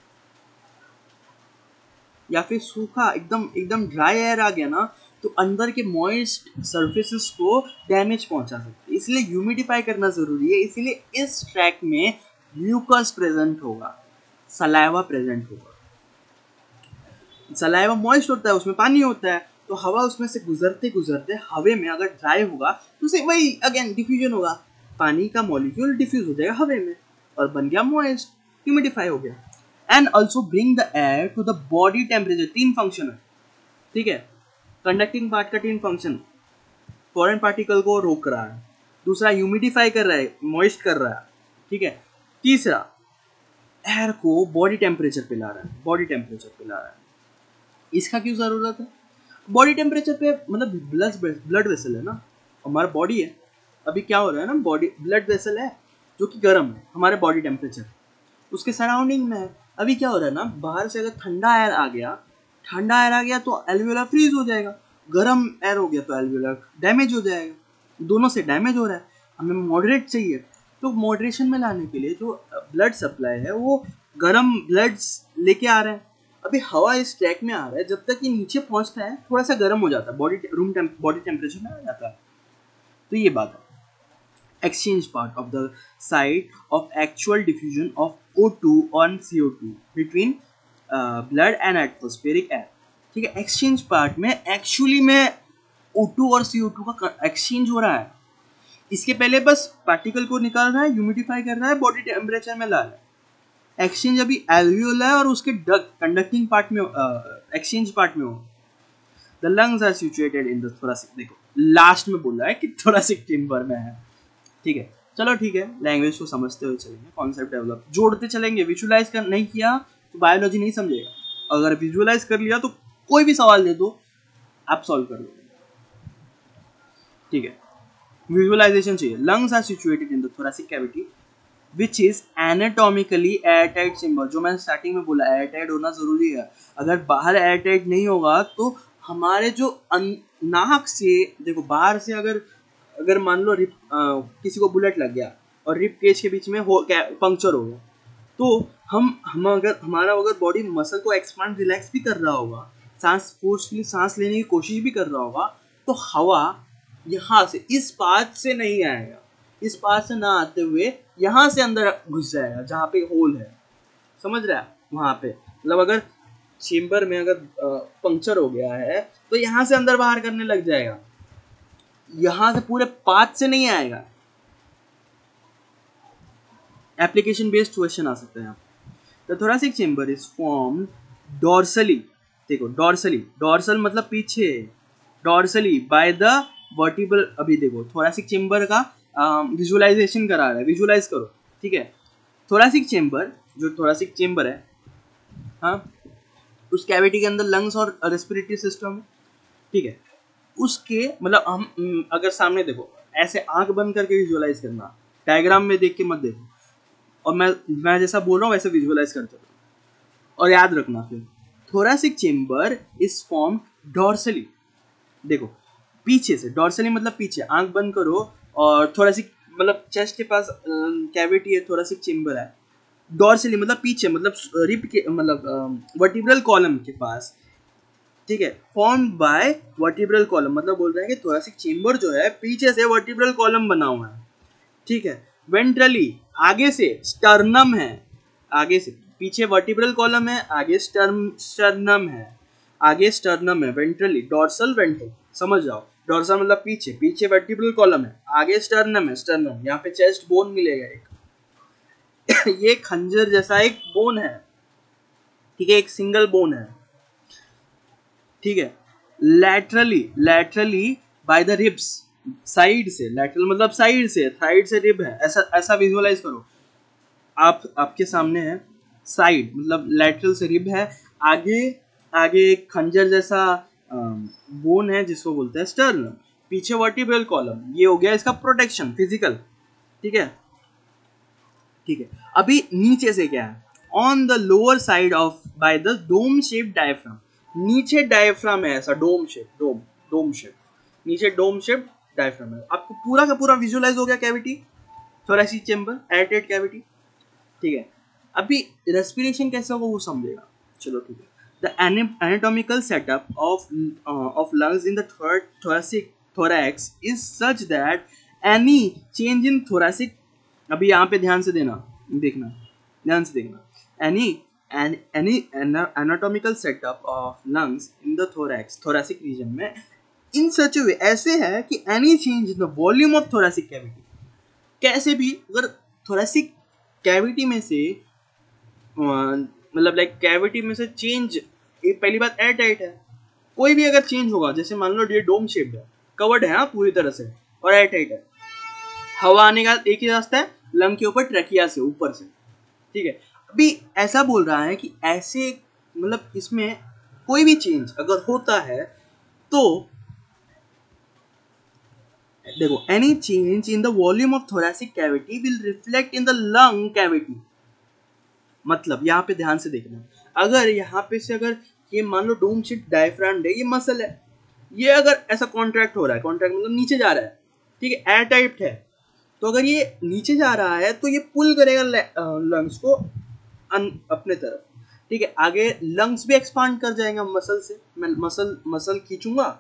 Speaker 1: या फिर सूखा एकदम ड्राई एयर आ गया ना तो अंदर के मॉइस्ट सरफेसेस को डैमेज पहुंचा सकते हैं, इसलिए ह्यूमिडिफाई करना जरूरी है। इसीलिए इस ट्रैक में म्यूकस प्रेजेंट होगा, सलाइवा प्रेजेंट होगा। सलाइवा मॉइस्ट होता है, उसमें पानी होता है, तो हवा उसमें से गुजरते गुजरते हवे में अगर ड्राई होगा तो उसे वही अगेन डिफ्यूजन होगा, पानी का मॉलिक्यूल डिफ्यूज हो जाएगा हवे में, और बन गया मोइस्ट, ह्यूमिडिफाई हो गया। And also bring the air to the body temperature, 3 function है, ठीक है। कंडक्टिंग पार्ट का 3 फंक्शन, फॉरेन पार्टिकल को रोक रहा है, दूसरा ह्यूमिडिफाई कर रहा है, मॉइस्ट कर रहा है, ठीक है, तीसरा एयर को बॉडी टेम्परेचर पे ला रहा है, बॉडी टेम्परेचर पे ला रहा है। इसका क्यों जरूरत है? बॉडी टेम्परेचर पे मतलब ब्लड वेसल है ना, हमारा बॉडी है, अभी क्या हो रहा है ना, बॉडी ब्लड वेसल है जो कि गर्म है, हमारे बॉडी टेम्परेचर उसके सराउंडिंग में है। अभी क्या हो रहा है ना, बाहर से अगर ठंडा एयर आ गया, ठंडा एयर आ गया तो एल्वियोलर फ्रीज हो जाएगा, गर्म एयर हो गया तो एल्वियोलर डैमेज हो जाएगा, दोनों से डैमेज हो रहा है। हमें मॉडरेट चाहिए, तो मॉडरेशन में लाने के लिए जो ब्लड सप्लाई है वो गर्म ब्लड लेके आ रहे हैं। अभी हवा इस ट्रैक में आ रहा है, जब तक ये नीचे पहुंचता है थोड़ा सा गर्म हो जाता है, बॉडी टेम्परेचर में आ जाता है। तो ये बात है। Exchange part of the site of actual diffusion of O2 on CO2 between blood and atmospheric air, ठीक है। एक्सचेंज पार्ट में एक्चुअली में O2 और CO2 का एक्सचेंज हो रहा है। इसके पहले बस पार्टिकल को निकाल रहा है, ह्यूमिडिफाई कर रहा है, बॉडी टेम्परेचर में ला रहा है। एक्सचेंज अभी एल्वियोला है और उसके कंडक्टिंग पार्ट में, एक्सचेंज पार्ट में हो। The lungs are situated in the thoracic, देखो लास्ट में बोला है कि थोरासिक चेम्बर में है, ठीक है। चलो ठीक है, लैंग्वेज को समझते हुए चलेंगे, कॉन्सेप्ट डेवलप जोड़ते चलेंगे। विजुअलाइज कर नहीं किया तो बायोलॉजी नहीं समझेगा, अगर विजुअलाइज कर लिया तो कोई भी सवाल दे दो आप सॉल्व कर लोगे, ठीक है। विजुअलाइजेशन चाहिए। Lungs are situated in the thoracic cavity which is anatomically airtight chamber, जो मैंने स्टार्टिंग में बोला एयरटाइट होना जरूरी है। अगर बाहर एयरटाइट नहीं होगा तो हमारे जो नाक से, देखो बाहर से अगर मान लो किसी को बुलेट लग गया और रिप केज के बीच में पंक्चर हो गया, तो हम अगर हमारा बॉडी मसल को एक्सपांड रिलैक्स भी कर रहा होगा, सांस फोर्सफुली सांस लेने की कोशिश भी कर रहा होगा, तो हवा यहाँ से इस पाथ से नहीं आएगा, इस पाथ से ना आते हुए यहाँ से अंदर घुस जाएगा जहाँ पे होल है, समझ रहा है, वहाँ पे मतलब अगर चेम्बर में अगर पंक्चर हो गया है तो यहाँ से अंदर बाहर करने लग जाएगा, यहां से पूरे पाथ से नहीं आएगा। एप्लीकेशन बेस्ड क्वेश्चन आ सकते हैं। The thoracic chamber is formed dorsally, देखो डॉर्सल मतलब पीछे, डॉर्सली बाय द वर्टिब्रल। अभी देखो थोरैसिक चेम्बर का विजुअलाइजेशन करा रहा है, विजुअलाइज करो, ठीक है। थोरैसिक चेम्बर, जो थोरैसिक चेम्बर है, हाँ, उस कैविटी के अंदर लंग्स और रेस्पिरेटरी सिस्टम है, ठीक है। उसके मतलब हम अगर सामने देखो, ऐसे आंख बंद करके विजुअलाइज करना, डायग्राम में देख के मत देखो, और मैं जैसा बोल रहा हूँ वैसे विजुअलाइज करते रहो। और याद रखना फिर, thoracic chamber is form dorsally, देखो पीछे से, डॉर्सली मतलब पीछे, आंख बंद करो, और थोरैसिक मतलब चेस्ट के पास कैविटी है, थोरैसिक चेम्बर है, डॉर्सली मतलब पीछे, मतलब रिब के मतलब वर्टिब्रल कॉलम के पास, ठीक है। फॉर्म्ड बाय वर्टिब्रल कॉलम, मतलब बोल रहे हैं कि थोरैसिक चेम्बर जो है पीछे से वर्टिब्रल कॉलम बना हुआ है, ठीक है। वेंट्रली आगे से स्टर्नम है, आगे से पीछे वर्टिब्रल कॉलम है, आगे स्टर्नम है, आगे स्टर्नम है, वेंट्रली, डॉर्सल वेंट्रल, समझ जाओ। डॉर्सल मतलब पीछे, पीछे वर्टिब्रल कॉलम है, आगे स्टर्नम है, स्टर्नम यहाँ पे चेस्ट बोन मिलेगा एक ये खंजर जैसा एक बोन है, ठीक है, एक सिंगल बोन है, ठीक है। Laterally by the ribs, side से, लैटरल मतलब साइड से रिब है, ऐसा विजुअलाइज करो। आपके सामने है, साइड मतलब लैटरल से रिब है, आगे एक खंजर जैसा बोन है जिसको बोलते हैं स्टर्नम, पीछे वर्टिब्रल कॉलम, ये हो गया इसका प्रोटेक्शन फिजिकल, ठीक है, ठीक है। अभी नीचे से क्या है, on the lower side of by the dome shape diaphragm, नीचे डायफ्राम है ऐसा, डोम शेप, नीचे डोम शेप डायफ्राम है। आपको पूरा का पूरा विजुअलाइज हो गया cavity, thoracic chamber, airtight cavity, ठीक है। अभी रेस्पिरेशन कैसे होगा वो समझेगा, चलो ठीक है। The anatomical setup of lungs in the thorax is such that any change in thoracic, अभी यहाँ पे ध्यान से देखना, any anatomical setup of lungs in the thoracic region में in such a way, ऐसे है कि any change in the volume of thoracic cavity, कैसे भी अगर thoracic कैविटी में से मतलब लाइक कैविटी में से चेंज, पहली बात एयर टाइट है, कोई भी अगर चेंज होगा, जैसे मान लो ये डोम शेप्ड है, कवर्ड है हाँ पूरी तरह से, और एयर टाइट है, हवा आने का एक ही रास्ता है, लंग के ऊपर, ट्रैकिया से ऊपर से, ठीक है। अभी ऐसा बोल रहा है कि ऐसे मतलब इसमें कोई भी चेंज अगर होता है तो देखो, any change in the volume of thoracic cavity will reflect in the lung cavity. मतलब यहाँ पे ध्यान से देखना, अगर यहाँ पे से अगर ये मान लो डोम शीट डायफ्राम है, ये मसल है, ये अगर ऐसा कॉन्ट्रैक्ट हो रहा है, कॉन्ट्रैक्ट मतलब नीचे जा रहा है, ठीक है, एयर टाइट है, तो अगर ये नीचे जा रहा है तो ये पुल करेगा लंग्स को अपने तरफ, ठीक है। आगे लंग्स भी एक्सपांड कर जाएगा मसल से, मैं मसल खींचूंगा,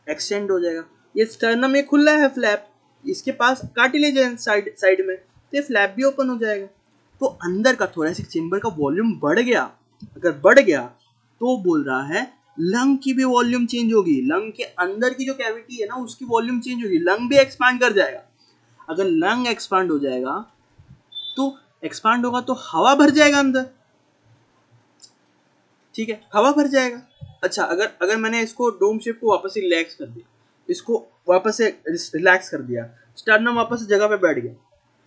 Speaker 1: एक्सटेंड हो जाएगा। ये स्टर्नम में खुला है फ्लैप, इसके पास कार्टिलेज है साइड में, तो ये फ्लैप भी ओपन हो जाएगा, तो अंदर का थोरैसिक चेंबर का वॉल्यूम बढ़ गया। अगर बढ़ गया तो बोल रहा है लंग की भी वॉल्यूम चेंज होगी, लंग के अंदर की जो कैविटी है ना उसकी वॉल्यूम चेंज होगी, लंग भी एक्सपांड कर जाएगा। अगर लंग एक्सपांड हो जाएगा तो एक्सपांड होगा तो हवा भर जाएगा अंदर, ठीक है, हवा भर जाएगा। अच्छा, अगर मैंने इसको डोम शेप को वापस से रिलैक्स कर दिया, इसको वापस से रिलैक्स कर दिया, स्टर्नम वापस से जगह पे बैठ गया,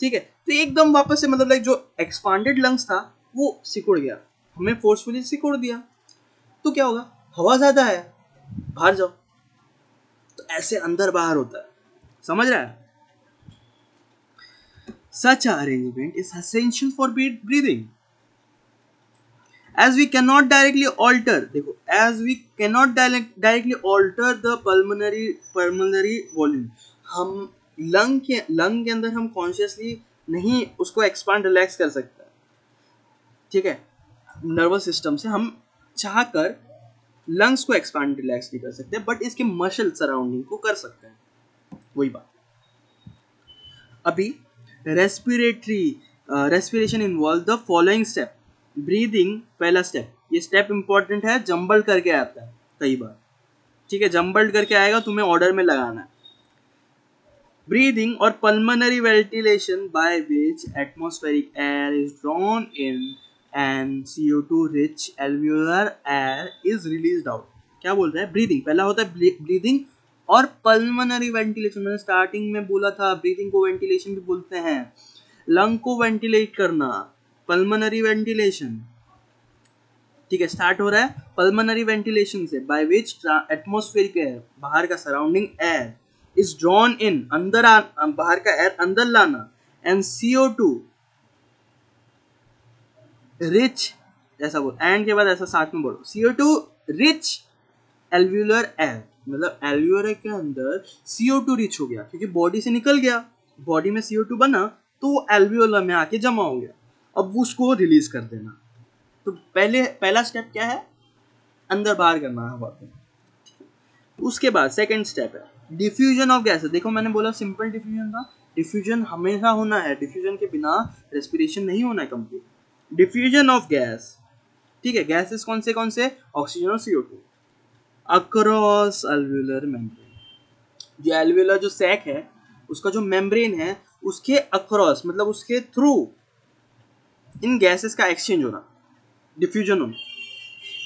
Speaker 1: ठीक है, तो एकदम वापस से मतलब लाइक जो एक्सपांडेड लंग्स था वो सिकुड़ गया, हमें फोर्सफुली सिकुड़ दिया, तो क्या होगा, हवा ज्यादा है, बाहर जाओ, तो ऐसे अंदर बाहर होता है, समझ रहा है। Such arrangement is essential for breathing. As we cannot directly alter, देखो, as we cannot directly alter the pulmonary volume, हम लंग के अंदर हम कॉन्शियसली नहीं उसको एक्सपांड रिलैक्स कर सकते, ठीक है, नर्वस सिस्टम से हम चाहकर लंग्स को एक्सपांड रिलैक्स नहीं कर सकते, बट इसके मसल सराउंडिंग को कर सकते हैं, वही बात। अभी respiration involve the following step. Breathing पहला स्टेप, ये स्टेप इंपॉर्टेंट है, जम्बल्ड करके आता है कई बार, ठीक है, जम्बल्ड करके आएगा, तुम्हें ऑर्डर में लगाना है। ब्रीदिंग और pulmonary ventilation by which atmospheric air is drawn in and CO2 rich alveolar air is released out. क्या बोल रहा है, ब्रीदिंग पहला होता है ब्रीदिंग और पल्मोनरी वेंटिलेशन, मैंने स्टार्टिंग में बोला था ब्रीदिंग को वेंटिलेशन भी बोलते हैं, लंग को वेंटिलेट करना, पल्मोनरी वेंटिलेशन, ठीक है। स्टार्ट हो रहा है पल्मोनरी वेंटिलेशन से, बाय विच एटमॉस्फेरिक एयर, बाहर का surrounding air, is drawn in, अंदर बाहर का एयर अंदर लाना, एंड CO2 रिच, ऐसा बोल, एंड के बाद ऐसा साथ में बोलो, CO2 रिच एल्वियोलर एयर, मतलब एल्वियोलर के अंदर CO2 रिच हो गया, क्योंकि बॉडी से निकल गया, बॉडी में CO2 बना तो वो एल्वियोलर में आके जमा हो गया, अब उसको रिलीज कर देना। तो पहला स्टेप क्या है, अंदर बाहर करना हवा को। उसके बाद सेकंड स्टेप है डिफ्यूजन ऑफ गैसेस। देखो मैंने बोला सिंपल डिफ्यूजन था, डिफ्यूजन हमेशा होना है, डिफ्यूजन के बिना रेस्पिरेशन नहीं होना है कंप्लीट। डिफ्यूजन ऑफ गैस, ठीक है, गैसेस कौन से, ऑक्सीजन और CO2 अक्रॉस एल्वियोलर मेम्ब्रेन। जो एल्वियोलर जो सैक है उसका जो मेम्ब्रेन है उसके अक्रॉस, मतलब उसके थ्रू इन गैसेस का एक्सचेंज होना, डिफ्यूजन होना।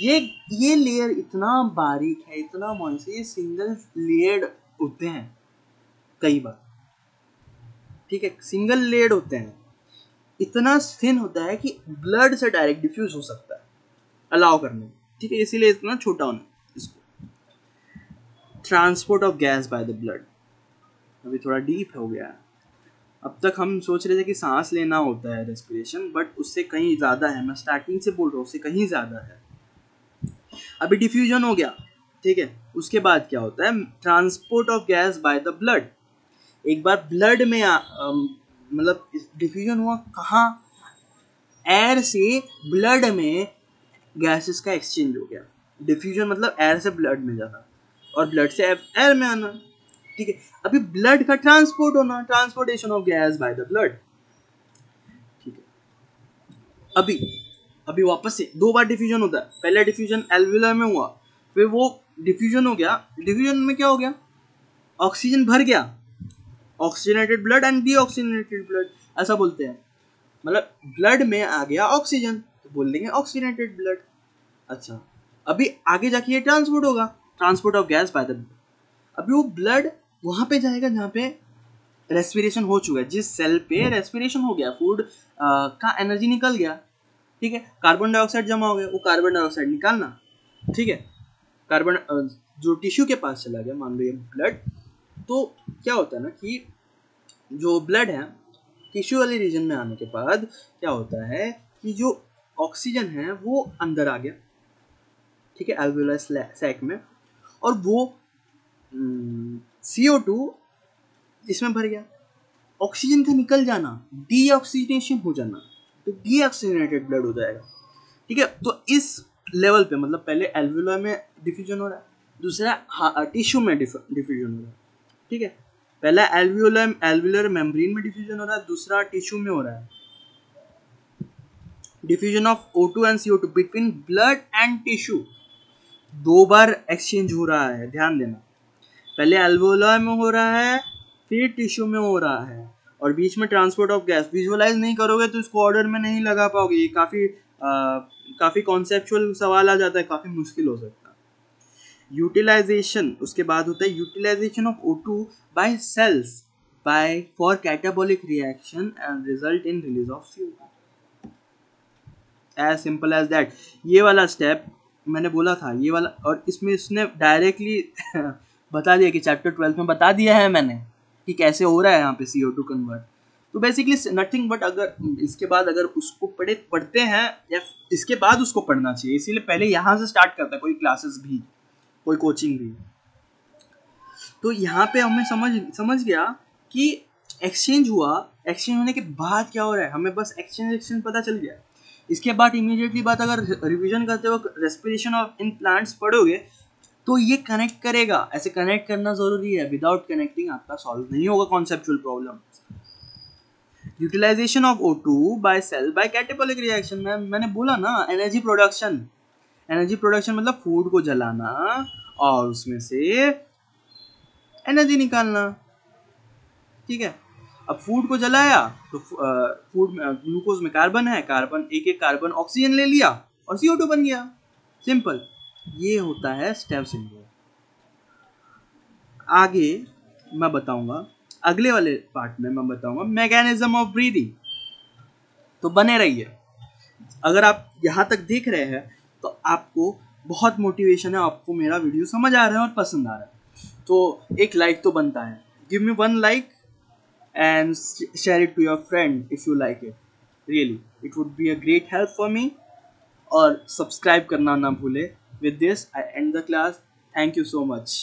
Speaker 1: ये लेयर इतना बारीक है, इतना मॉइस्ट, ये सिंगल लेयर्ड होते हैं कई बार, ठीक है, सिंगल लेयर्ड होते हैं, इतना थिन होता है कि ब्लड से डायरेक्ट डिफ्यूज हो सकता है अलाउ करने, ठीक है, इसीलिए इतना छोटा होना इसको। Transport of gas by the blood, अभी थोड़ा डीप हो गया। अब तक हम सोच रहे थे कि सांस लेना होता है रेस्पिरेशन, बट उससे कहीं ज़्यादा है, मैं स्टार्टिंग से बोल रहा हूँ उससे कहीं ज़्यादा है। अभी डिफ्यूजन हो गया, ठीक है, उसके बाद क्या होता है, transport of gas by the blood. एक बार ब्लड में मतलब डिफ्यूजन हुआ कहाँ, एयर से ब्लड में गैसेस का एक्सचेंज हो गया। डिफ्यूजन मतलब एयर से ब्लड में जाना और ब्लड से एयर में आना, ठीक है। अभी ब्लड का ट्रांसपोर्ट होना, transportation of gas by the blood, ठीक है। अभी वापस से दो बार डिफ्यूजन होता है, पहला डिफ्यूजन एल्वियोलर में हुआ, फिर वो डिफ्यूजन हो गया, डिफ्यूजन में क्या हो गया, ऑक्सीजन भर गया, oxygenated blood and deoxygenated blood ऐसा बोलते हैं, मतलब ब्लड में आ गया ऑक्सीजन, तो बोल देंगे ऑक्सीजनेटेड ब्लड। अच्छा, अभी आगे जाके ये ट्रांसपोर्ट होगा, transport of gas by the blood. अभी वो ब्लड वहां पे जाएगा जहाँ पे रेस्पिरेशन हो चुका है, जिस सेल पे रेस्पिरेशन हो गया, फूड का एनर्जी निकल गया, ठीक है, कार्बन डाइऑक्साइड जमा हो गया, वो कार्बन डाइऑक्साइड निकालना, ठीक है, कार्बन जो टिश्यू के पास चला गया, मान लो ये ब्लड, तो क्या होता है ना कि जो ब्लड है टिश्यू वाले रीजन में आने के बाद क्या होता है कि जो ऑक्सीजन है वो अंदर आ गया, ठीक है, एल्वियोलर सैक में, और वो CO2 इसमें भर गया। ऑक्सीजन का निकल जाना, डीऑक्सीजनेशन हो जाना, तो डीऑक्सीजनेटेड ब्लड हो जाएगा, ठीक है। तो इस लेवल पे मतलब पहले एल्वियोलर में डिफ्यूजन हो रहा है, दूसरा टिश्यू में डिफ्यूजन हो रहा है, ठीक है, पहला एल्वियोलर मेम्ब्रेन में डिफ्यूजन हो रहा है, दूसरा टिश्यू में हो रहा है। Diffusion of O2 and CO2 between blood and tissue, दो बार एक्सचेंज हो रहा है, ध्यान देना, पहले एल्वियोलर में हो रहा है, फिर टिश्यू में हो रहा है, और बीच में ट्रांसपोर्ट ऑफ गैस। विजुअलाइज नहीं करोगे तो इसको ऑर्डर में नहीं लगा पाओगे, ये काफी कॉन्सेप्चुअल सवाल आ जाता है, काफी मुश्किल हो सकता है। यूटिलाइजेशन, उसके बाद होता है utilisation of O2 by cells by for catabolic reaction and result in release of CO2, as simple as that. ये वाला स्टेप मैंने बोला था, ये वाला, और इसमें इसने डायरेक्टली बता दिया कि चैप्टर 12 में बता दिया है मैंने कि कैसे हो रहा है यहाँ पे CO2 कन्वर्ट। तो बेसिकली नथिंग बट, अगर इसके बाद अगर उसको पढ़ते हैं या इसके बाद उसको पढ़ना चाहिए, इसीलिए पहले यहाँ से स्टार्ट करता है कोई क्लासेस भी, कोई कोचिंग भी। तो यहाँ पे हमें समझ गया कि एक्सचेंज हुआ, एक्सचेंज होने के बाद क्या हो रहा है, हमें बस एक्सचेंज पता चल गया। इसके बाद इमीडिएटली बात, अगर रिवीजन करते वक्त रेस्पिरेशन ऑफ इन प्लांट्स पढ़ोगे तो ये कनेक्ट करेगा, ऐसे कनेक्ट करना जरूरी है, विदाउट कनेक्टिंग आपका सॉल्व नहीं होगा conceptual problem. Utilisation of O2 by cell by catabolic reaction में मैंने बोला ना, एनर्जी प्रोडक्शन मतलब फूड को जलाना और उसमें से एनर्जी निकालना, ठीक है। अब फूड को जलाया तो फूड में ग्लूकोज में कार्बन है, कार्बन एक कार्बन ऑक्सीजन ले लिया और CO2 बन गया, सिंपल। ये होता है स्टेप सिंबल। आगे मैं बताऊंगा, अगले वाले पार्ट में मैं बताऊंगा मैकेनिज्म ऑफ ब्रीदिंग, तो बने रहिए। अगर आप यहाँ तक देख रहे हैं तो आपको बहुत मोटिवेशन है, आपको मेरा वीडियो समझ आ रहा है और पसंद आ रहा है, तो एक लाइक तो बनता है। Give me 1 like and share it to your friend if you like it, really it would be a great help for me, और सब्सक्राइब करना ना भूले। with this I end the class, thank you so much।